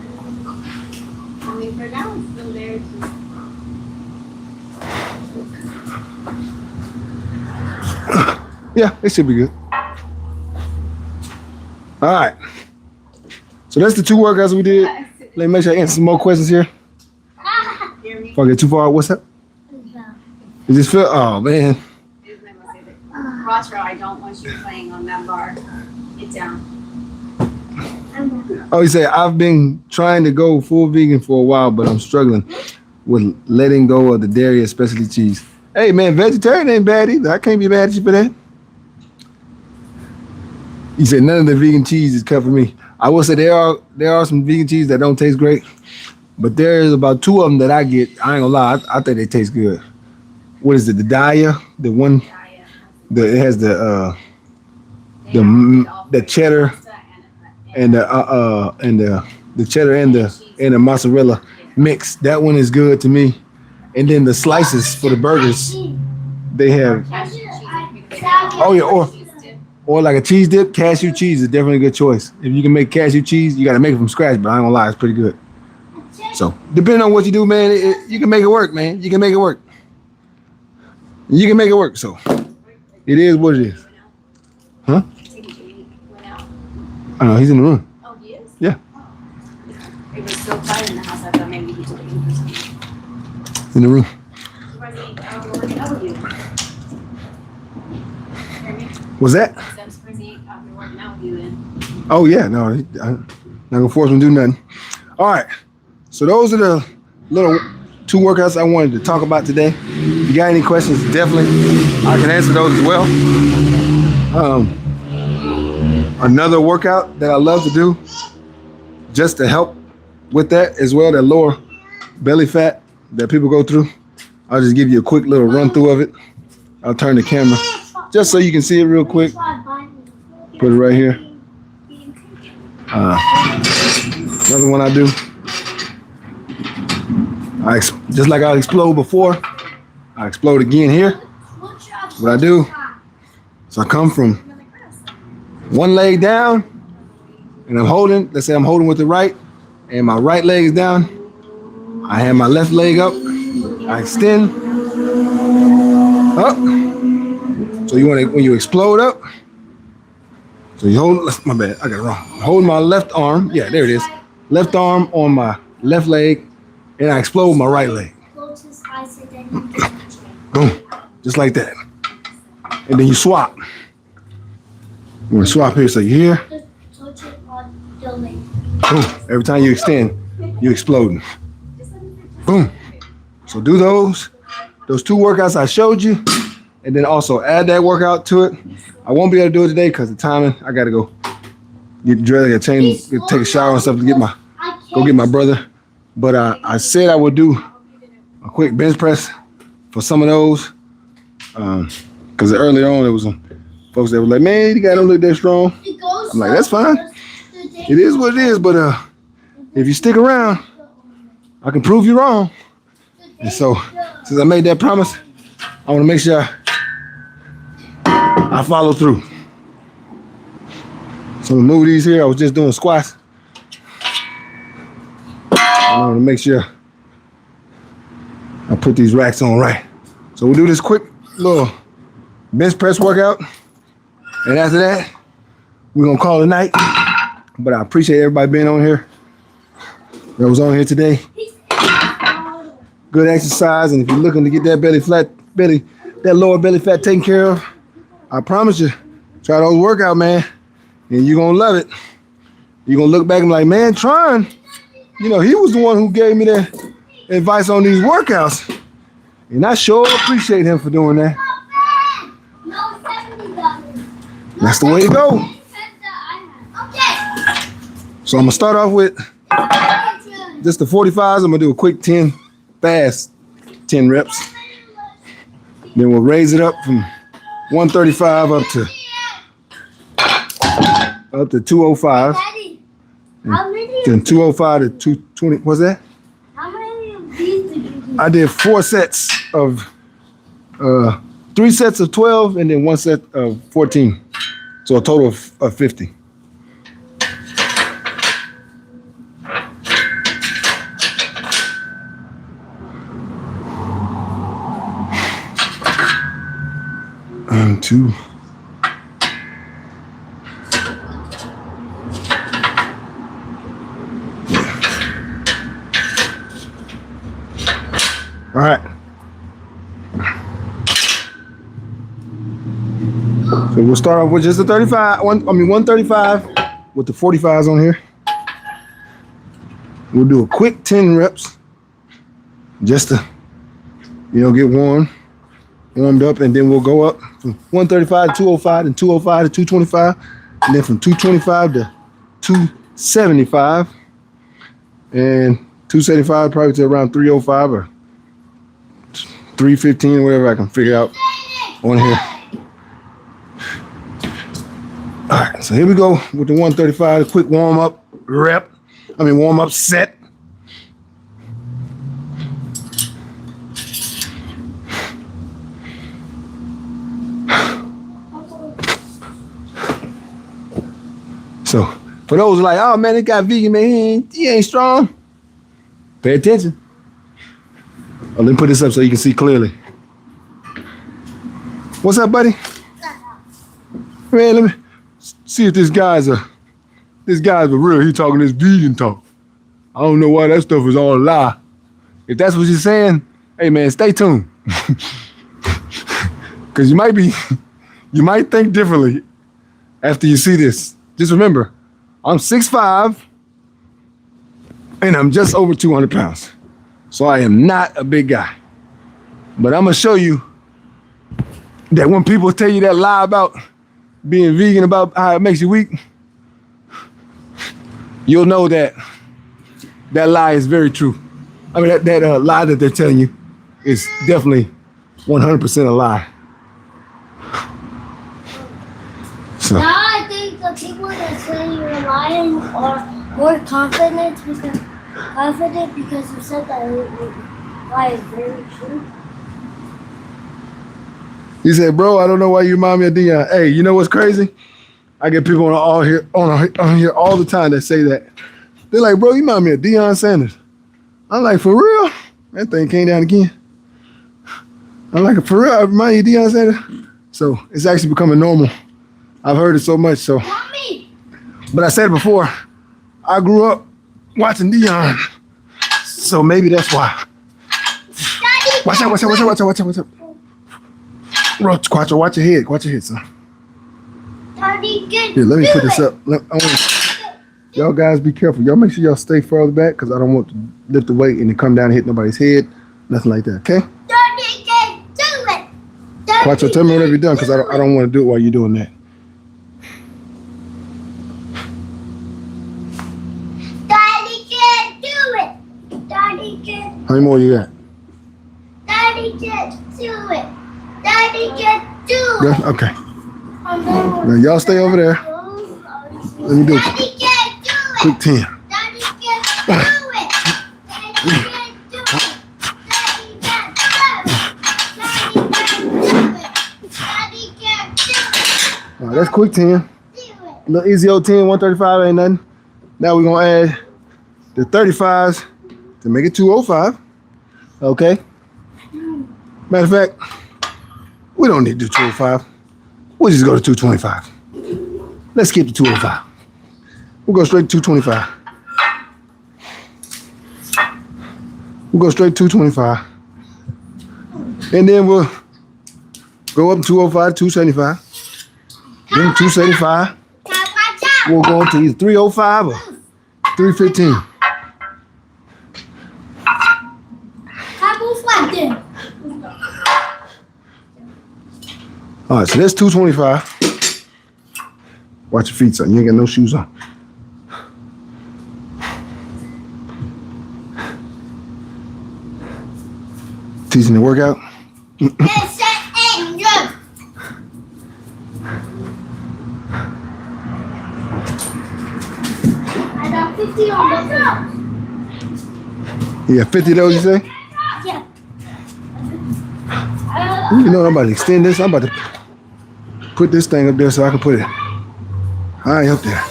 mean, for now it's still there. It's just Yeah, it should be good. All right. So that's the 2 workouts we did. Let me make sure I answer some more questions here. hear me. Before I get too far, what's up? Is this feel? Oh man. Is my most favorite. Cross row. I don't want you playing on that bar. Get down. Oh, you say I've been trying to go full vegan for a while, but I'm struggling with letting go of the dairy, especially cheese. Hey man, vegetarian ain't bad either. I can't be mad at you for that. You said none of the vegan cheese is cut for me. I will say there are some vegan cheese that don't taste great, but there's about 2 of them that I get. I ain't gonna lie, I think they taste good. What is it? The Daya, the one, it has the cheddar and the cheddar and the mozzarella mix. That one is good to me. And then the slices for the burgers, they have. Oh yeah, or like a cheese dip. Cashew cheese is definitely a good choice. If you can make cashew cheese, you got to make it from scratch. But I ain't gonna lie, it's pretty good. So depending on what you do, man, you can make it work, man. You can make it work. You can make it work. So it is what it is. Huh? I don't know. He's in the room. Oh, he is? Yeah. It was so quiet in the house, I thought maybe he took it for something. In the room. Surprised he ain't working out with you. Hear me? What's that? I'm surprised he ain't out here working out with you then. Oh yeah, no, I'm not gonna force him to do nothing. All right. So those are the little 2 workouts I wanted to talk about today. If you got any questions, definitely I can answer those as well. Another workout that I love to do, just to help with that as well, that lower belly fat that people go through. I'll just give you a quick little run through of it. I'll turn the camera just so you can see it real quick. Put it right here. Another one I do. Just like I explode before, I explode again here. What I do, so I come from one leg down, and I'm holding, let's say I'm holding with the right, and my right leg is down. I have my left leg up. I extend up. So you want to, when you explode up, so you hold, my bad, I got it wrong. Hold my left arm, yeah, there it is. Left arm on my left leg, and I explode my right leg. Boom, just like that. And then you swap. You want to swap here, so you're here. Boom, every time you extend, you're exploding. Boom. So do those 2 workouts I showed you, and then also add that workout to it. I won't be able to do it today because the timing. I gotta go get dressed, get changed, take a shower and stuff to go get my brother. But I said I would do a quick bench press for some of those, because earlier on there was some folks that were like, "Man, you gotta look that strong." I'm like, that's fine. It is what it is, but if you stick around, I can prove you wrong. And so, since I made that promise, I want to make sure I follow through. So I'm gonna move these here. I was just doing squats. I want to make sure I put these racks on right. So we'll do this quick little bench press workout. And after that, we're gonna call it a night. But I appreciate everybody being on here. That was on here today. Good exercise, and if you're looking to get that that lower belly fat taken care of, I promise you, try those workout, man, and you're gonna love it. You're gonna look back and be like, man, Tron, he was the one who gave me the advice on these workouts, and I sure appreciate him for doing that. That's the way to go. So I'm gonna start off with just the 45s. I'm gonna do a quick 10 fast 10 reps. Then we'll raise it up from 135 up to 205. Then 205 to 220. What's that? How many of these did you do? I did 4 sets of 3 sets of 12 and then 1 set of 14. So a total of 50. And 2. All right. So we'll start off with just the 135 with the 45s on here. We'll do a quick 10 reps just to, get warmed up, and then we'll go up from 135 to 205 and 205 to 225, and then from 225 to 275, and 275 probably to around 305 or 315, whatever I can figure out on here. All right, so here we go with the 135, a quick warm-up set. So for those like, oh man, this guy vegan, man, he ain't strong. Pay attention. Oh, let me put this up so you can see clearly. What's up, buddy? Man, let me see if this guy's for real. He talking this vegan talk. I don't know why that stuff is all a lie. If that's what you're saying, hey man, stay tuned. Cause you might think differently after you see this. Just remember, I'm 6'5", and I'm just over 200 pounds. So I am not a big guy. But I'm gonna show you that when people tell you that lie about being vegan, about how it makes you weak, you'll know that lie is very true. I mean, that lie that they're telling you is definitely 100% a lie. So. Now I think the people that say you're lying are more confident because you said that lie is very true. He said, bro, I don't know why you remind me of Deion. Hey, you know what's crazy? I get people on here all the time that say that. They're like, bro, you remind me of Deion Sanders. I'm like, for real? That thing came down again. I'm like, for real? I remind you of Deion Sanders? So it's actually becoming normal. I've heard it so much. So, Mommy. But I said it before. I grew up watching Deion, so maybe that's why. Daddy, Watch out! Watch your head, son. Daddy, get Here, let me put this up. Y'all guys be careful. Y'all make sure y'all stay further back because I don't want to lift the weight and it come down and hit nobody's head. Nothing like that, okay? Daddy, get do it. Daddy, Quattro, tell me whenever you're done because I don't want to do it while you're doing that. Daddy, can't do it. Daddy, can't. How many more you got? Daddy, can't do it. Daddy, can't do it. Yeah? Okay. Now y'all stay over there. Let me do it. Daddy can't do it. Quick 10. Daddy can't do it. Daddy can't do it. Daddy can't do it. Daddy can't do it. All right, that's quick 10. Do it. Little easy old 10, 135 ain't nothing. Now we're gonna add the 35s to make it 205. Okay. Matter of fact, we don't need to do 205. We'll just go to 225. Let's skip the 205. We'll go straight to 225. We'll go straight to 225. And then we'll go up to 205, 275. Then 275. We'll go up to either 305 or 315. All right, so that's 225. Watch your feet, son. You ain't got no shoes on. Teaching the workout. It's an angel. I got 50 on the You got 50 of those, you say? Yeah. You know, I'm about to extend this. I'm about to put this thing up there so I can put it high up there.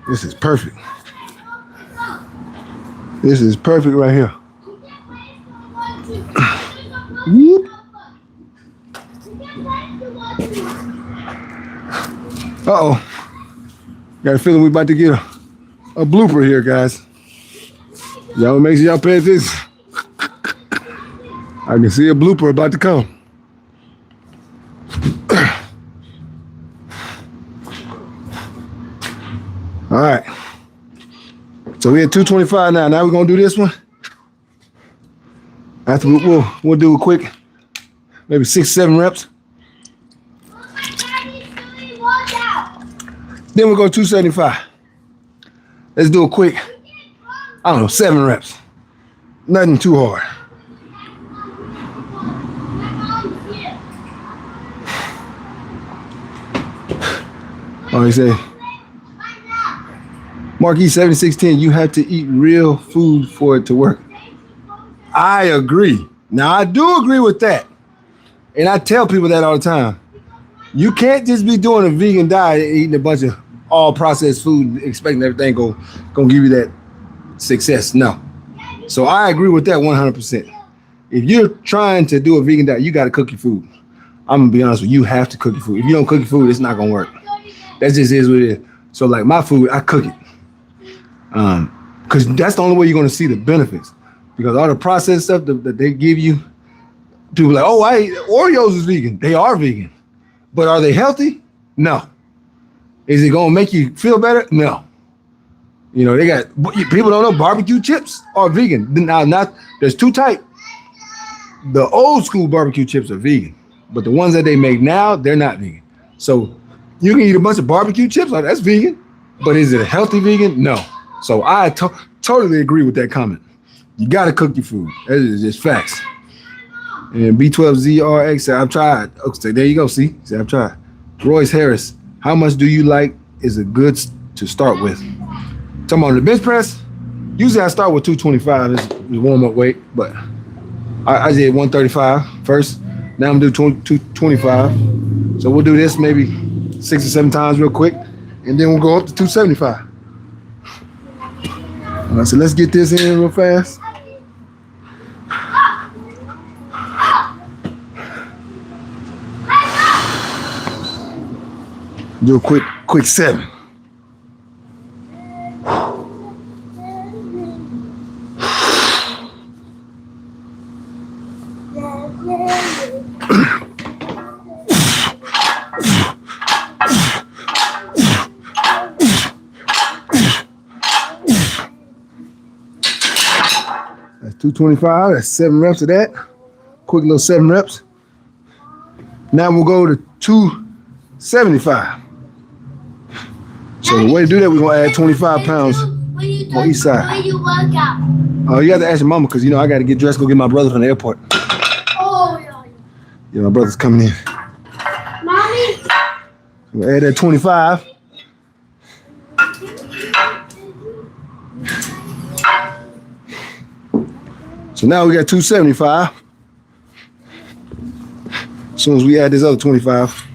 This is perfect. This is perfect right here. Whoop. Uh-oh. Got a feeling we about to get a blooper here, guys. Y'all make sure y'all pay attention. I can see a blooper about to come. All right. So we at 225 now. Now we're gonna do this one. After we'll do a quick, maybe 6-7 reps. Then we'll go 275. Let's do a quick, I don't know, 7 reps. Nothing too hard. Oh, he said, Marquis 7610, you have to eat real food for it to work. I agree. Now, I do agree with that. And I tell people that all the time. You can't just be doing a vegan diet and eating a bunch of all processed food, expecting everything gonna give you that success. No. So I agree with that 100%. If you're trying to do a vegan diet, you got to cook your food. I'm gonna be honest with you, you have to cook your food. If you don't cook your food, it's not gonna work. That just is what it is. So like my food, I cook it. Because that's the only way you're gonna see the benefits. Because all the processed stuff that they give you, people are like, oh, I eat Oreos is vegan. They are vegan. But are they healthy? No. Is it gonna make you feel better? No. You know, they got, people don't know barbecue chips are vegan. Now, there's 2 types. The old school barbecue chips are vegan, but the ones that they make now, they're not vegan. So you can eat a bunch of barbecue chips, like that's vegan, but is it a healthy vegan? No. So I totally agree with that comment. You gotta cook your food. That is just facts. And B12ZRX said, I've tried. Okay, there you go, see? Said, I've tried. Royce Harris, how much do you like is a good to start with? Talking about the bench press, usually I start with 225 as warm-up weight, but I did 135 first. Now I'm gonna do 225. So we'll do this maybe 6 or 7 times real quick, and then we'll go up to 275. All right, so let's get this in real fast. Do a quick 7. That's 225. That's 7 reps of that. Quick little 7 reps. Now we'll go to 275. So the way to do that, we're gonna add 25 pounds on each side. When you work out. Oh, you have to ask your mama because you know I got to get dressed, go get my brother from the airport. Oh, yeah. Yeah, my brother's coming in. Mommy. We'll add that 25. So now we got 275. As soon as we add this other 25.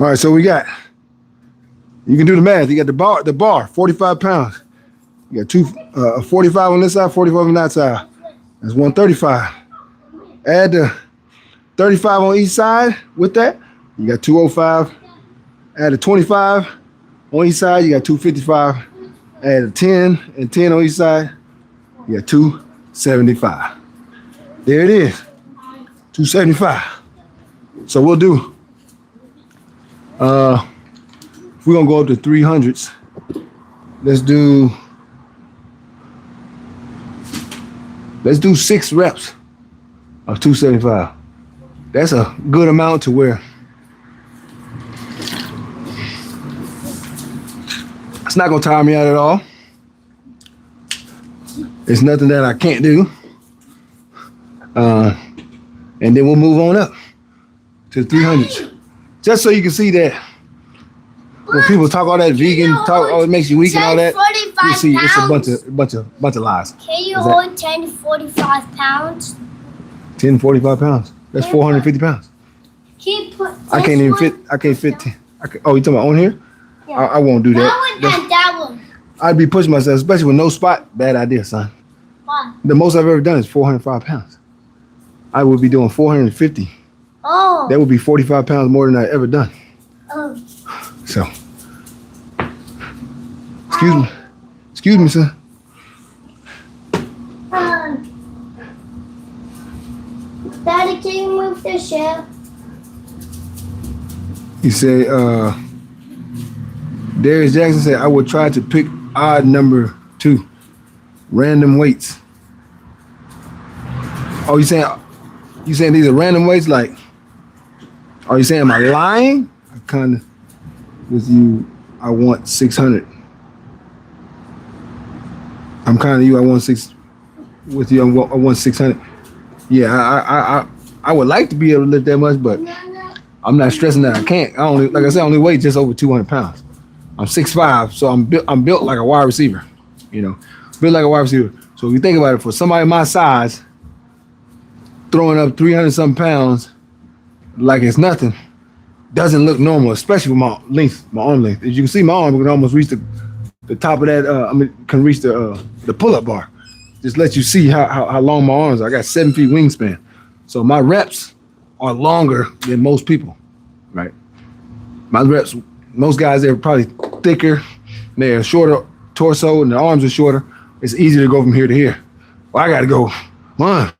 All right, so we got, you can do the math. You got the bar, 45 pounds. You got 45 on this side, 45 on that side. That's 135. Add the 35 on each side with that, you got 205. Add a 25 on each side, you got 255. Add a 10 and 10 on each side, you got 275. There it is, 275. So we'll do, we're gonna go up to 300s. Let's do 6 reps of 275. That's a good amount to where it's not gonna tire me out at all. It's nothing that I can't do. And then we'll move on up to the 300s. Just so you can see that when people talk all that vegan talk, oh, it makes you weak and all that. You see, it's a bunch of lies. Can you hold 10 to 45 pounds? 10, 45 pounds. That's 450 pounds. Can you put I can't even fit. I can't fit. Oh, you talking about on here? Yeah. I won't do that. That one and that one. I'd be pushing myself, especially with no spot. Bad idea, son. Why? The most I've ever done is 405 pounds. I would be doing 450. Oh. That would be 45 pounds more than I've ever done. Oh. So, excuse me, son. Daddy, can you move the chair? You say, Darius Jackson said, I would try to pick odd number 2, random weights. Oh, you saying these are random weights? Like, are you saying, am I lying? I kind of, with you, I want 600. I'm kind of you, I want 6, with you, I want 600. Yeah, I would like to be able to lift that much, but I'm not stressing that I can't. I only weigh just over 200 pounds. I'm 6'5", so I'm built like a wide receiver, you know, built like a wide receiver. So if you think about it, for somebody my size, throwing up 300 something pounds like it's nothing doesn't look normal, especially with my length, my arm length. As you can see, my arm can almost reach the top of that. Can reach the pull-up bar. Just let you see how long my arms are. I got 7 feet wingspan, so my reps are longer than most people, right? My reps, most guys, they're probably thicker, they're shorter torso, and their arms are shorter. It's easy to go from here to here. Well, I got to go 1,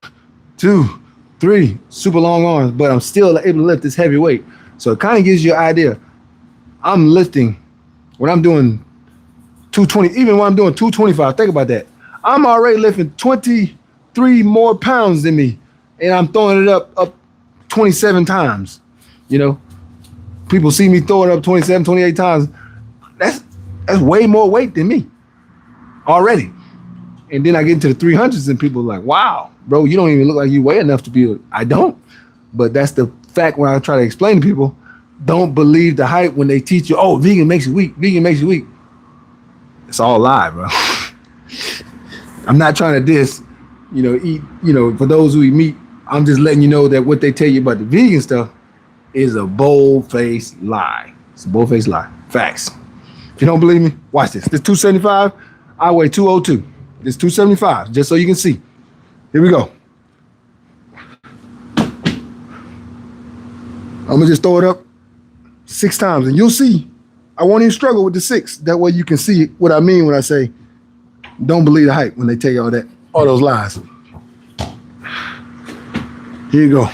2, 3, super long arms, but I'm still able to lift this heavy weight. So it kind of gives you an idea. I'm lifting, when I'm doing 220, even when I'm doing 225, think about that. I'm already lifting 23 more pounds than me, and I'm throwing it up 27 times. You know, people see me throwing it up 27, 28 times. That's way more weight than me already. And then I get into the 300s and people are like, wow, bro, you don't even look like you weigh enough to be. I don't. But that's the fact when I try to explain to people, don't believe the hype when they teach you, oh, vegan makes you weak. Vegan makes you weak. It's all lie, bro. I'm not trying to diss, eat, for those who eat meat. I'm just letting you know that what they tell you about the vegan stuff is a bold-faced lie. It's a bold-faced lie. Facts. If you don't believe me, watch this. This 275, I weigh 202. This 275, just so you can see. Here we go. I'm gonna just throw it up 6 times, and you'll see. I won't even struggle with the 6. That way you can see what I mean when I say, don't believe the hype when they tell you all those lies. Here you go.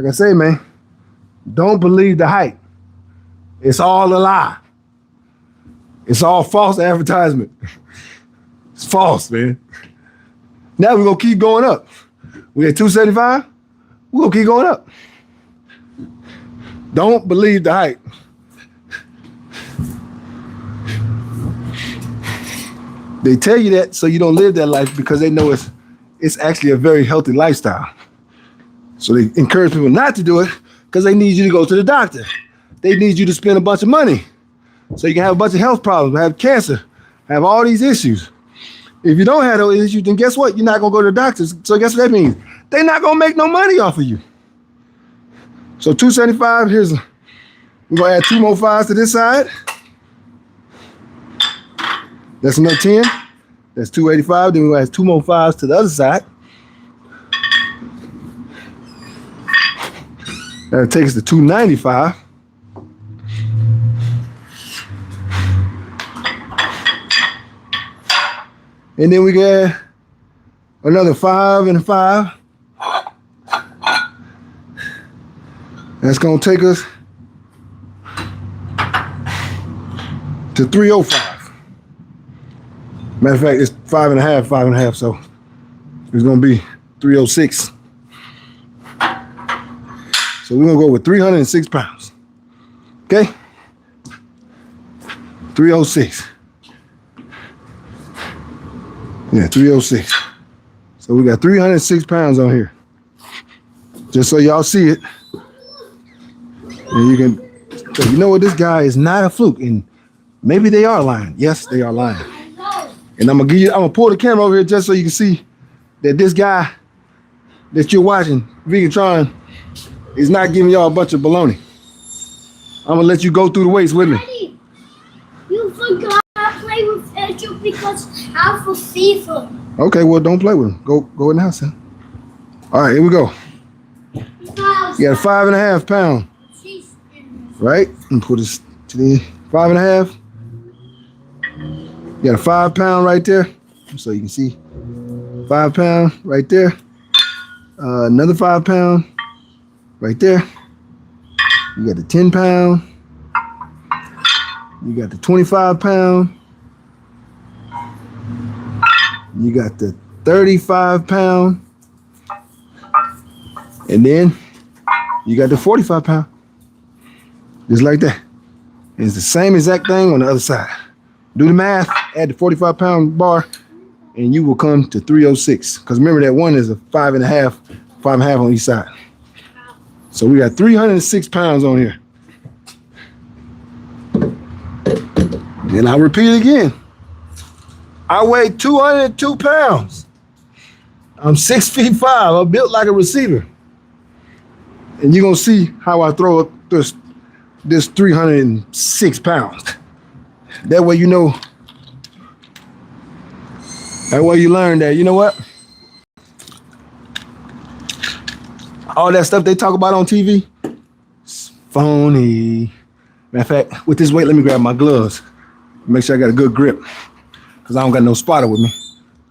like I say, man, don't believe the hype. It's all a lie. It's all false advertisement. It's false, man. Now we're gonna keep going up. We at 275, we're gonna keep going up. Don't believe the hype. They tell you that so you don't live that life because they know it's actually a very healthy lifestyle. So they encourage people not to do it because they need you to go to the doctor. They need you to spend a bunch of money so you can have a bunch of health problems, have cancer, have all these issues. If you don't have those issues, then guess what? You're not gonna go to the doctors. So guess what that means? They're not gonna make no money off of you. So 275, we're gonna add 2 more 5s to this side. That's another 10. That's 285. Then we're gonna add 2 more 5s to the other side. That'll take us to 295. And then we get another 5 and a 5. That's gonna take us to 305. Matter of fact, it's 5.5, 5.5, so it's gonna be 306. So we're gonna go with 306 pounds. Okay? 306. Yeah, 306. So we got 306 pounds on here. Just so y'all see it. And you can, so you know what, this guy is not a fluke. And maybe they are lying. Yes, they are lying. And I'm gonna pull the camera over here just so you can see that this guy that you're watching, Vegatron, is not giving y'all a bunch of baloney. I'm gonna let you go through the weights with me. Daddy, you forgot to play with Andrew because I'm for FIFA. Okay, well, don't play with him. Go in the house, son. All right, here we go. You got a 5.5 pound, right? And put this to the 5.5. You got a 5 pound right there, so you can see 5 pound right there. Another 5 pound right there. You got the 10 pound. You got the 25 pound. You got the 35 pound. And then you got the 45 pound. Just like that. And it's the same exact thing on the other side. Do the math, add the 45 pound bar, and you will come to 306. Because remember that one is a 5.5, 5.5 on each side. So we got 306 pounds on here. And I'll repeat it again. I weigh 202 pounds. I'm 6'5". I'm built like a receiver. And you're gonna see how I throw up this 306 pounds. That way you know, that way you learn that, you know what? All that stuff they talk about on TV, it's phony. Matter of fact, with this weight, let me grab my gloves. Make sure I got a good grip. Because I don't got no spotter with me.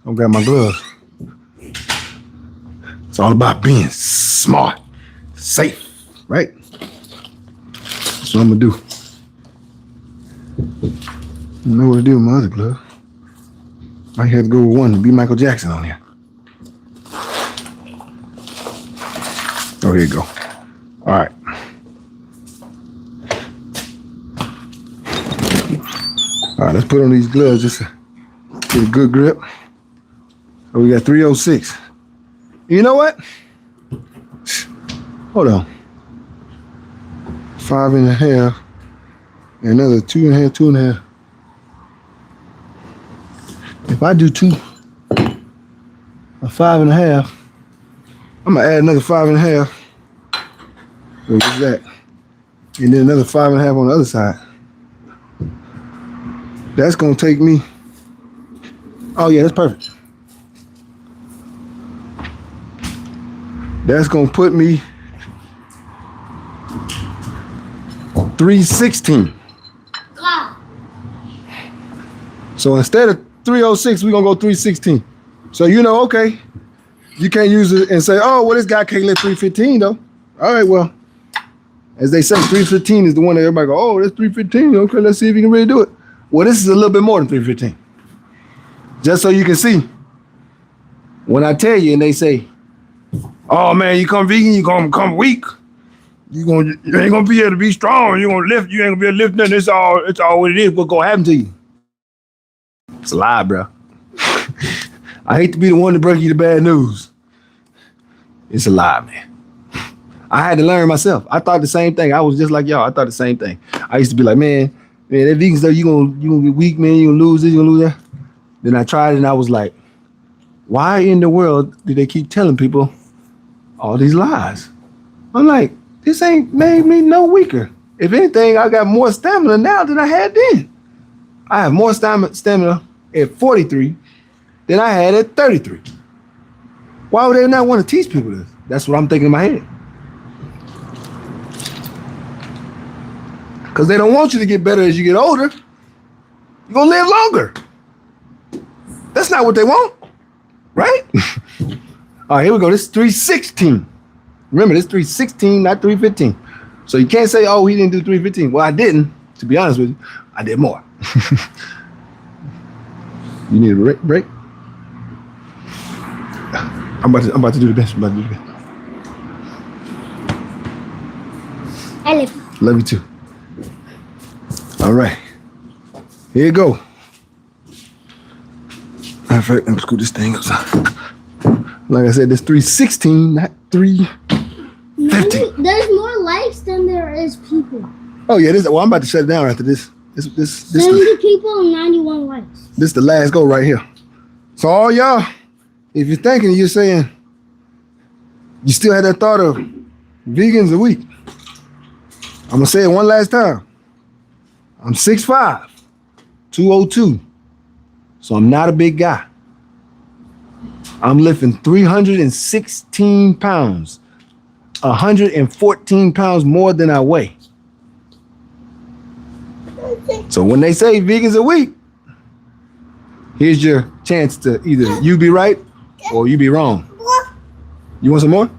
I'll grab my gloves. It's all about being smart, safe, right? That's what I'm gonna do. I don't know what to do with my other glove. Might have to go with one to be Michael Jackson on here. Oh, here you go. All right. All right, let's put on these gloves just to get a good grip. So we got 306. You know what? Hold on. 5.5. And another 2.5, 2.5. If I do a 5.5, I'm gonna add another 5.5. What's that? And then another 5.5 on the other side. That's gonna take me. Oh yeah, that's perfect. That's gonna put me 316. So instead of 306, we're gonna go 316. So you know, okay, you can't use it and say, oh, well, this guy can't lift 315 though. All right, well, as they say, 315 is the one that everybody go, oh, that's 315. Okay, let's see if you can really do it. Well, this is a little bit more than 315. Just so you can see, when I tell you and they say, oh man, you come vegan, you gonna come weak. You ain't gonna be able to be strong. You gonna lift. You ain't gonna be able to lift nothing. It's all what it is. What's gonna happen to you? It's a lie, bro. I hate to be the one to break you the bad news. It's a lie, man. I had to learn myself. I thought the same thing. I was just like y'all. I thought the same thing. I used to be like, man, that vegan stuff, you gonna get weak, man. You gonna lose this, you gonna lose that. Then I tried it and I was like, why in the world do they keep telling people all these lies? I'm like, this ain't made me no weaker. If anything, I got more stamina now than I had then. I have more stamina at 43 than I had at 33. Why would they not want to teach people this? That's what I'm thinking in my head. Because they don't want you to get better as you get older. You're going to live longer. That's not what they want, right? All right, here we go. This is 316. Remember, this is 316, not 315. So you can't say, oh, he didn't do 315. Well, I didn't, to be honest with you. I did more. You need a break? I'm about to do the best. I'm about to do the best. I love you. Love you too. All right. Here you go. Matter of fact, let me scoot this thing upside. Like I said, this 316, not 350. There's more likes than there is people. Oh yeah, I'm about to shut it down after this. This 70 people and 91 likes. This the last go right here. So all y'all, if you're thinking, you're saying, you still had that thought of vegans a week. I'm gonna say it one last time. I'm 6'5", 202. So I'm not a big guy. I'm lifting 316 pounds, 114 pounds more than I weigh. So when they say vegans a week, here's your chance to either you be right or you be wrong. You want some more?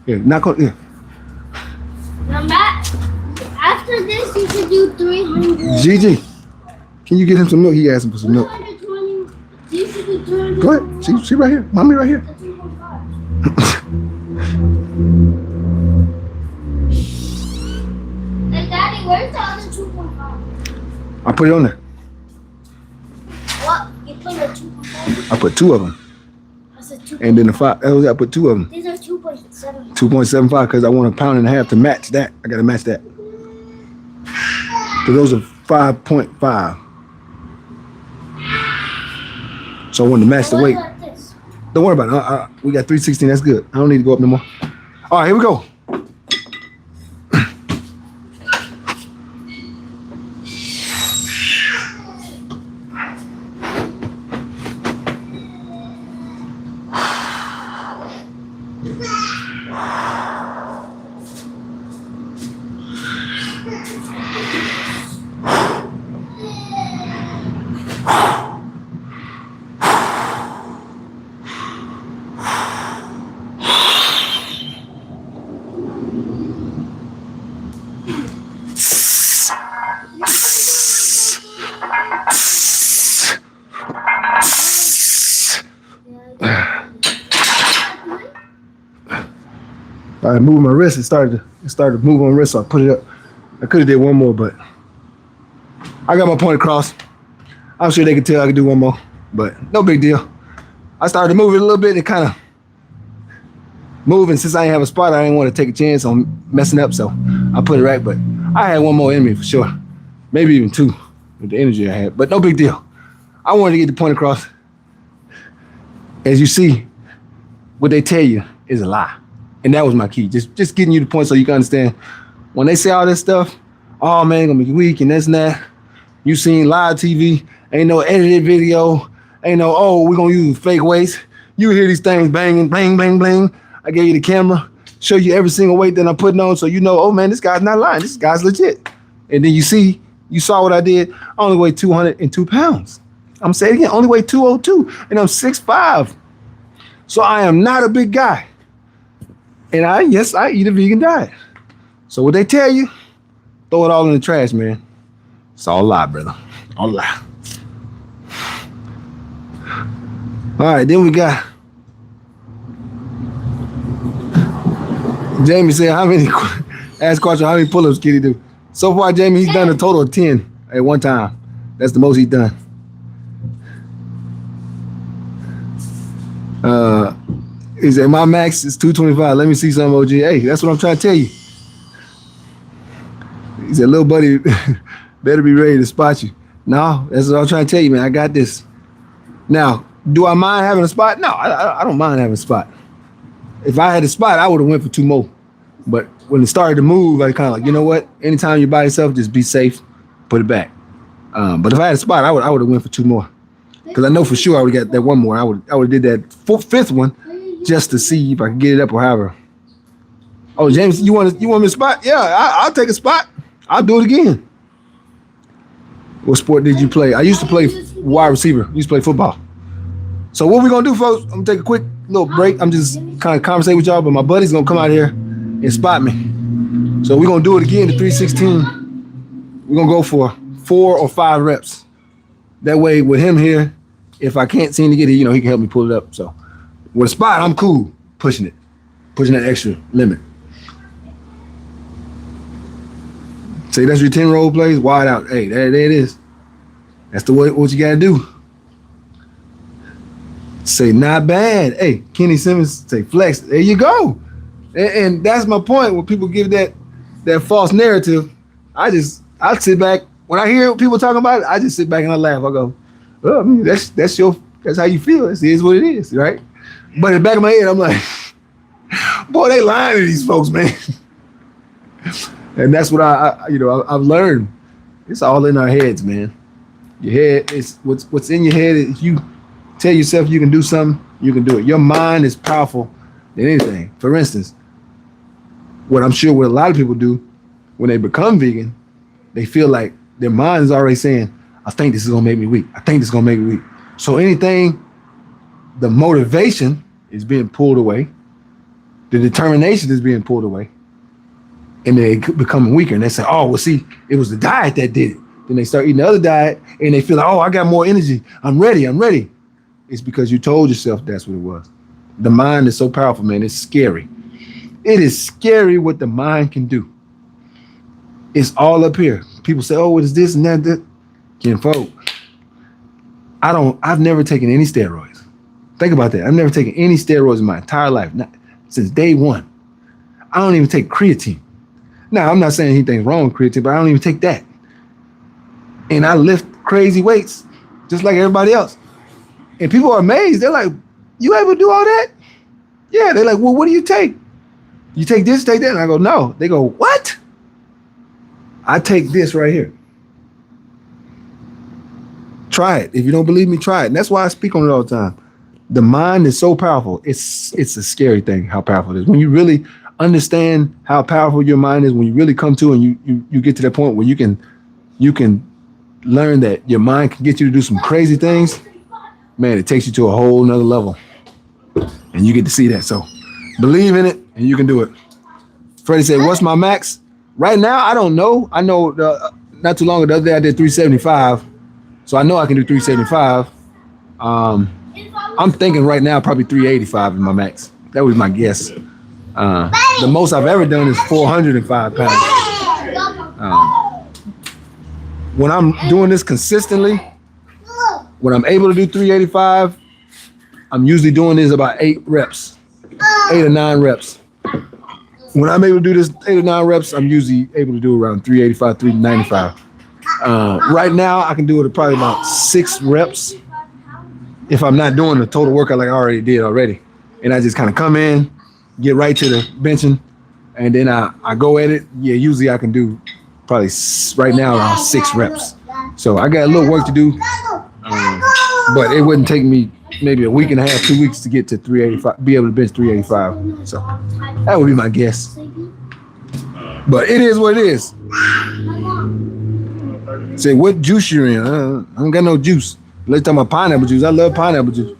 Here, knock on here. After this, you should do 300. Gigi, can you get him some milk? He asked him for some milk. 320. You should do 300. Go ahead. She right here. Mommy right here. Hey, Daddy, where's the other 2.5? I put it on there. What? You put the 2.5? I put two of them. I said 2. And then the 5. I put two of them. These are 2.7. 2.75 because I want a pound and a half to match that. I got to match that. So those are 5.5. So I wanted to match the weight. Like this. Don't worry about it. We got 316. That's good. I don't need to go up no more. All right, here we go. I moved my wrist. It started to move on my wrist, so I put it up. I could have did one more, but I got my point across. I'm sure they could tell I could do one more, but no big deal. I started to move it a little bit and kind of moving. Since I didn't have a spot, I didn't want to take a chance on messing up, so I put it right. But I had one more in me for sure, maybe even two with the energy I had, but no big deal. I wanted to get the point across. As you see, what they tell you is a lie. And that was my key. Just getting you the point so you can understand. When they say all this stuff, oh man, gonna be weak and this and that. You seen live TV, ain't no edited video, ain't no, oh, we're gonna use fake weights. You hear these things banging, bang, bang, bang. I gave you the camera, show you every single weight that I'm putting on so you know, oh man, this guy's not lying. This guy's legit. And then you saw what I did. I only weigh 202 pounds. I'm saying it again, only weigh 202 and I'm 6'5". So I am not a big guy. And I eat a vegan diet. So what they tell you, throw it all in the trash, man. It's all a lie, brother. All a lie. All right, then we got Jamie said, ask question, how many pull-ups can he do? So far, Jamie, he's done a total of 10 at one time. That's the most he's done. He said, my max is 225. Let me see some, OG. Hey, that's what I'm trying to tell you. He said, little buddy, better be ready to spot you. No, that's what I'm trying to tell you, man. I got this. Now, do I mind having a spot? No, I don't mind having a spot. If I had a spot, I would have went for 2 more. But when it started to move, I kind of like, you know what? Anytime you're by yourself, just be safe, put it back. But if I had a spot, I would have went for 2 more. Because I know for sure I would have got that 1 more. I would have did that 5th one just to see if I could get it up or however. Oh, James, you want me to spot? Yeah, I'll take a spot. I'll do it again. What sport did you play? I used to play wide receiver. I used to play football. So what we're going to do, folks, I'm going to take a quick little break. I'm just kind of conversating with y'all, but my buddy's going to come out here and spot me. So we're going to do it again, the 316. We're going to go for 4 or 5 reps. That way, with him here, if I can't seem to get it, he can help me pull it up. So with a spot, I'm cool pushing that extra limit. Say that's your 10 roll plays, wide out. Hey, there it is. That's what you gotta do. Say not bad. Hey, Kenny Simmons say flex. There you go. And that's my point. When people give that false narrative, I sit back. When I hear people talking about it, I just sit back and I laugh. I go, oh, I mean, that's how you feel. It is what it is, right? But in the back of my head, I'm like, boy, they lying to these folks, man. And that's what I've learned. It's all in our heads, man. Your head is what's in your head. If you tell yourself you can do something, you can do it. Your mind is powerful than anything. For instance, what I'm sure what a lot of people do when they become vegan, they feel like their mind is already saying, I think this is gonna make me weak. I think this is gonna make me weak. So anything, the motivation is being pulled away. The determination is being pulled away. And they become weaker. And they say, oh, well, see, it was the diet that did it. Then they start eating the other diet and they feel like, oh, I got more energy. I'm ready. It's because you told yourself that's what it was. The mind is so powerful, man. It's scary. It is scary what the mind can do. It's all up here. People say, oh, what is this and that? Kinfolk, I've never taken any steroids. Think about that. I've never taken any steroids in my entire life, not since day one. I don't even take creatine. Now, I'm not saying anything's wrong with creatine, but I don't even take that. And I lift crazy weights just like everybody else. And people are amazed. They're like, you able to do all that? Yeah. They're like, well, what do you take? You take this, take that? And I go, no. They go, what? I take this right here. Try it. If you don't believe me, try it. And that's why I speak on it all the time. The mind is so powerful. It's a scary thing how powerful it is. When you really understand how powerful your mind is, when you really come to and you get to that point where you can learn that your mind can get you to do some crazy things, man, it takes you to a whole nother level. And you get to see that. So believe in it and you can do it. Freddie said, what's my max? Right now, I don't know. I know not too long ago, the other day I did 375. So I know I can do 375. I'm thinking right now probably 385 is my max. That was my guess. The most I've ever done is 405 pounds. When I'm doing this consistently, when I'm able to do 385, I'm usually doing this about 8 reps, 8 or 9 reps. When I'm able to do this 8 or 9 reps, I'm usually able to do around 385, 395. Right now, I can do it at probably about 6 reps if I'm not doing the total workout like I already did already. And I just kind of come in, get right to the benching, and then I go at it. Yeah, usually I can do probably right now around 6 reps. So I got a little work to do, but it wouldn't take me maybe a week and a half, 2 weeks to get to 385, be able to bench 385. So that would be my guess. But it is what it is. Say, what juice you're in? I don't got no juice. Let's talk about pineapple juice. I love pineapple juice.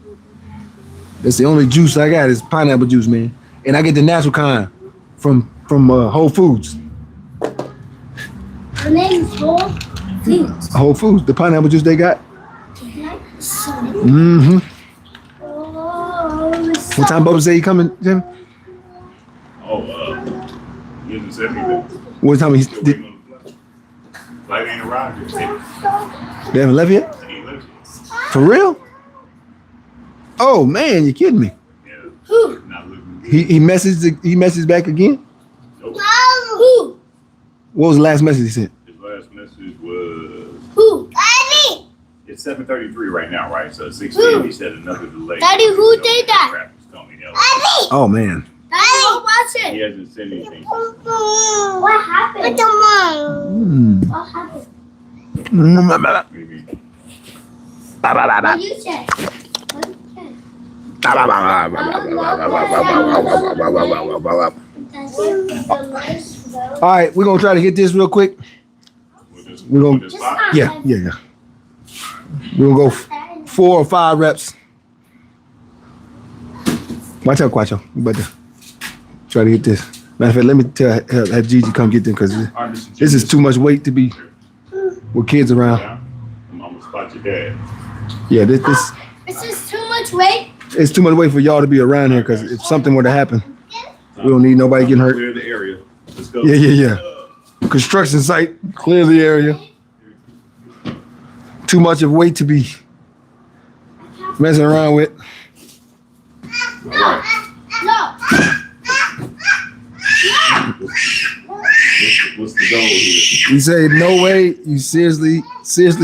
That's the only juice I got is pineapple juice, man. and I get the natural kind from Whole Foods. Her name's Whole Foods. Whole Foods, the pineapple juice they got. So, Mm-hmm. oh, so What time Bubba say he coming, Jim? Oh, he hasn't said anything. What time Still waiting on the flight. Flight ain't arrived yet. they haven't left yet? He ain't left yet. For real? Oh man, you're kidding me. Yeah. Who? Not looking good. He messaged back again? Nope. Who? What was the last message he sent? His last message was, Who? Daddy. it's 7:33 right now, right? So 16, he said another delay. Daddy, who did that? Traffic's coming out. Daddy. Oh man. Daddy, what was He it? hasn't said anything. What happened? What Mm. happened? Maybe. What you say? What you say? All right, we're gonna try to hit this real quick. We're gonna- With this box? Yeah. We're gonna go 4 or 5 reps. Watch out, Quacho. You about to try to hit this. Matter of fact, let me have Gigi come get them because All right, this is too much weight to be with kids around. Yeah. I'm gonna spot your dad. Yeah, this This is too much weight. it's too much weight for y'all to be around here because if something were to happen, we don't need nobody getting hurt. Clear the area. Let's go. Yeah. Construction site, clear the area. Too much of weight to be messing around with. All right. No. What's the goal here? You say no way. You seriously,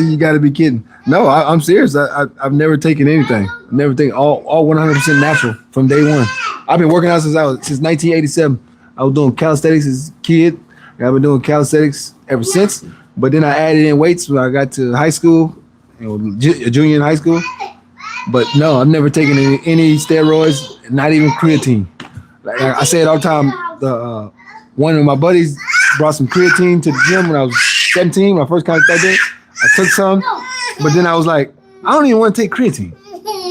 you got to be kidding. No, I'm serious. I've never taken anything. I've never taken all 100% natural from day one. I've been working out since 1987. I was doing calisthenics as a kid. And I've been doing calisthenics ever since. But then I added in weights when I got to high school, junior in high school. But no, I've never taken any steroids, not even creatine. Like I say it all the time. One of my buddies brought some creatine to the gym when I was 17. When I first contacted it, I took some, but then I was like, I don't even want to take creatine,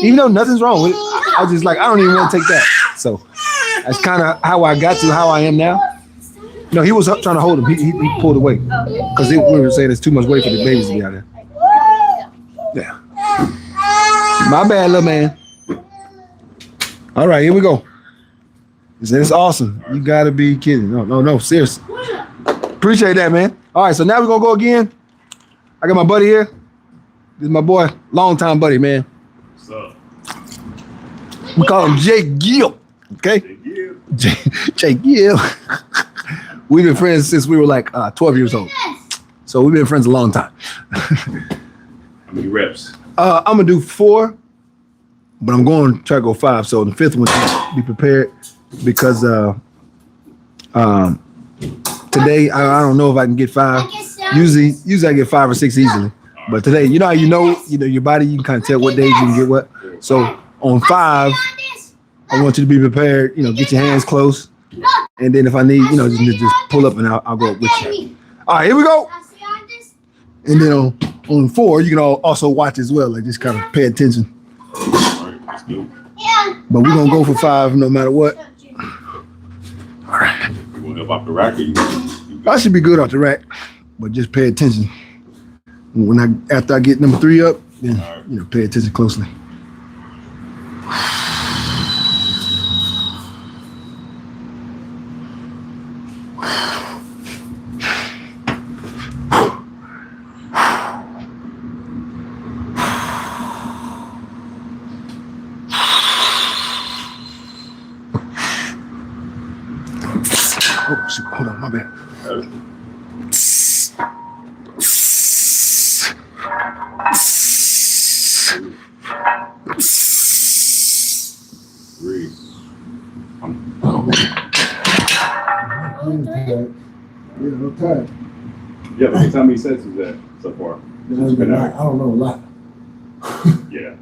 even though nothing's wrong with it. I was just like, I don't even want to take that. So that's kind of how I got to how I am now. No, he was up trying to hold him. He pulled away because we were saying there's too much weight for the babies to be out there. Yeah. My bad, little man. All right, here we go. It's awesome. You gotta be kidding. No, seriously. Appreciate that, man. All right, so now we're gonna go again. I got my buddy here. This is my boy, longtime buddy, man. What's up? We call him Jake Gill. Okay? Thank you. Jake Gill. We've been friends since we were like 12 years old. So we've been friends a long time. How many reps? I'm gonna do 4, but I'm going to try to go 5. So the 5th one, be prepared because today I don't know if I can get 5. Usually I get 5 or 6 easily. But today, you know how you know your body, you can kind of tell what days you can get what. So on 5, I want you to be prepared. Get your hands close, and then if I need, just pull up and I'll go up with you. All right, here we go. And then on 4, you can also watch as well, like just kind of pay attention. All right, let's go. But we're gonna go for 5 no matter what. All right. You want to help off the rack or you I should be good off the rack, but just pay attention. After I get number 3 up, then pay attention closely. Oh shoot, hold on, my bad. Three. I'm tired. Yeah, but how many sets is that so far? I don't know, a lot. Yeah.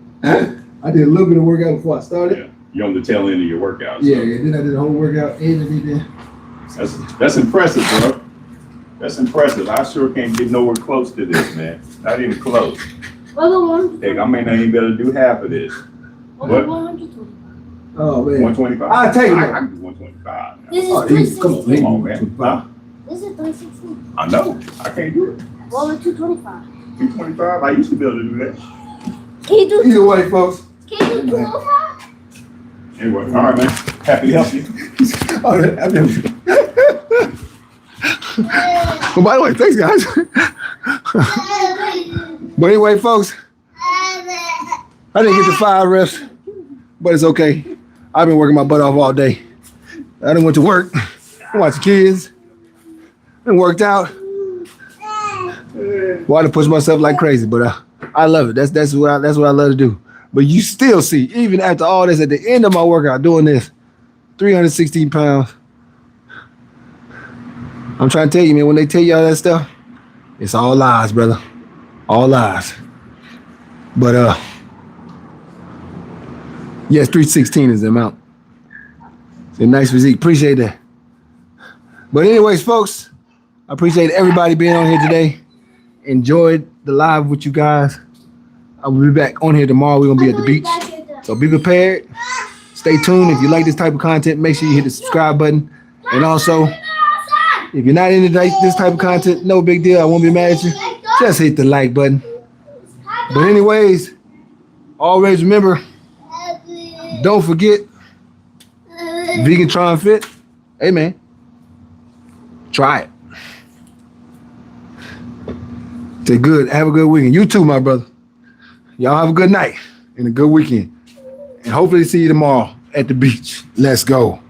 I did a little bit of workout before I started. Yeah. You're on the tail end of your workout. Yeah, then I did a whole workout and everything. That's impressive, bro. That's impressive. I sure can't get nowhere close to this, man. Not even close. Heck, I may not even be able to do half of this. What? Oh man. 125. I'll take it. I can do 125. Now. This is Oh, come on, 360. Come on, man. Huh? This is 360. I know. I can't do it. Well, with 225. 225. I used to be able to do that. Can you do? Either way, folks. Can you do 205? Anyway, all right, man. Happy to help you. Well, by the way, thanks, guys. But anyway, folks, I didn't get the 5 reps, but it's okay. I've been working my butt off all day. I done went to work, watched the kids, and worked out. Well, I done pushed myself like crazy, but I love it. That's what I love to do. But you still see, even after all this, at the end of my workout, doing this, 316 pounds. I'm trying to tell you, man, when they tell you all that stuff, it's all lies, brother. All lies. But yes, 316 is the amount. It's a nice physique. Appreciate that. But anyways, folks, I appreciate everybody being on here today. Enjoyed the live with you guys. I will be back on here tomorrow. We're gonna be at the beach. So be prepared. Stay tuned. If you like this type of content, make sure you hit the subscribe button. And also, if you're not into this type of content, no big deal. I won't be mad at you. Just hit the like button. But anyways, always remember, don't forget, vegan, try and fit. Hey man, try it. Stay good. Have a good weekend. You too, my brother. Y'all have a good night and a good weekend. And hopefully see you tomorrow at the beach. Let's go.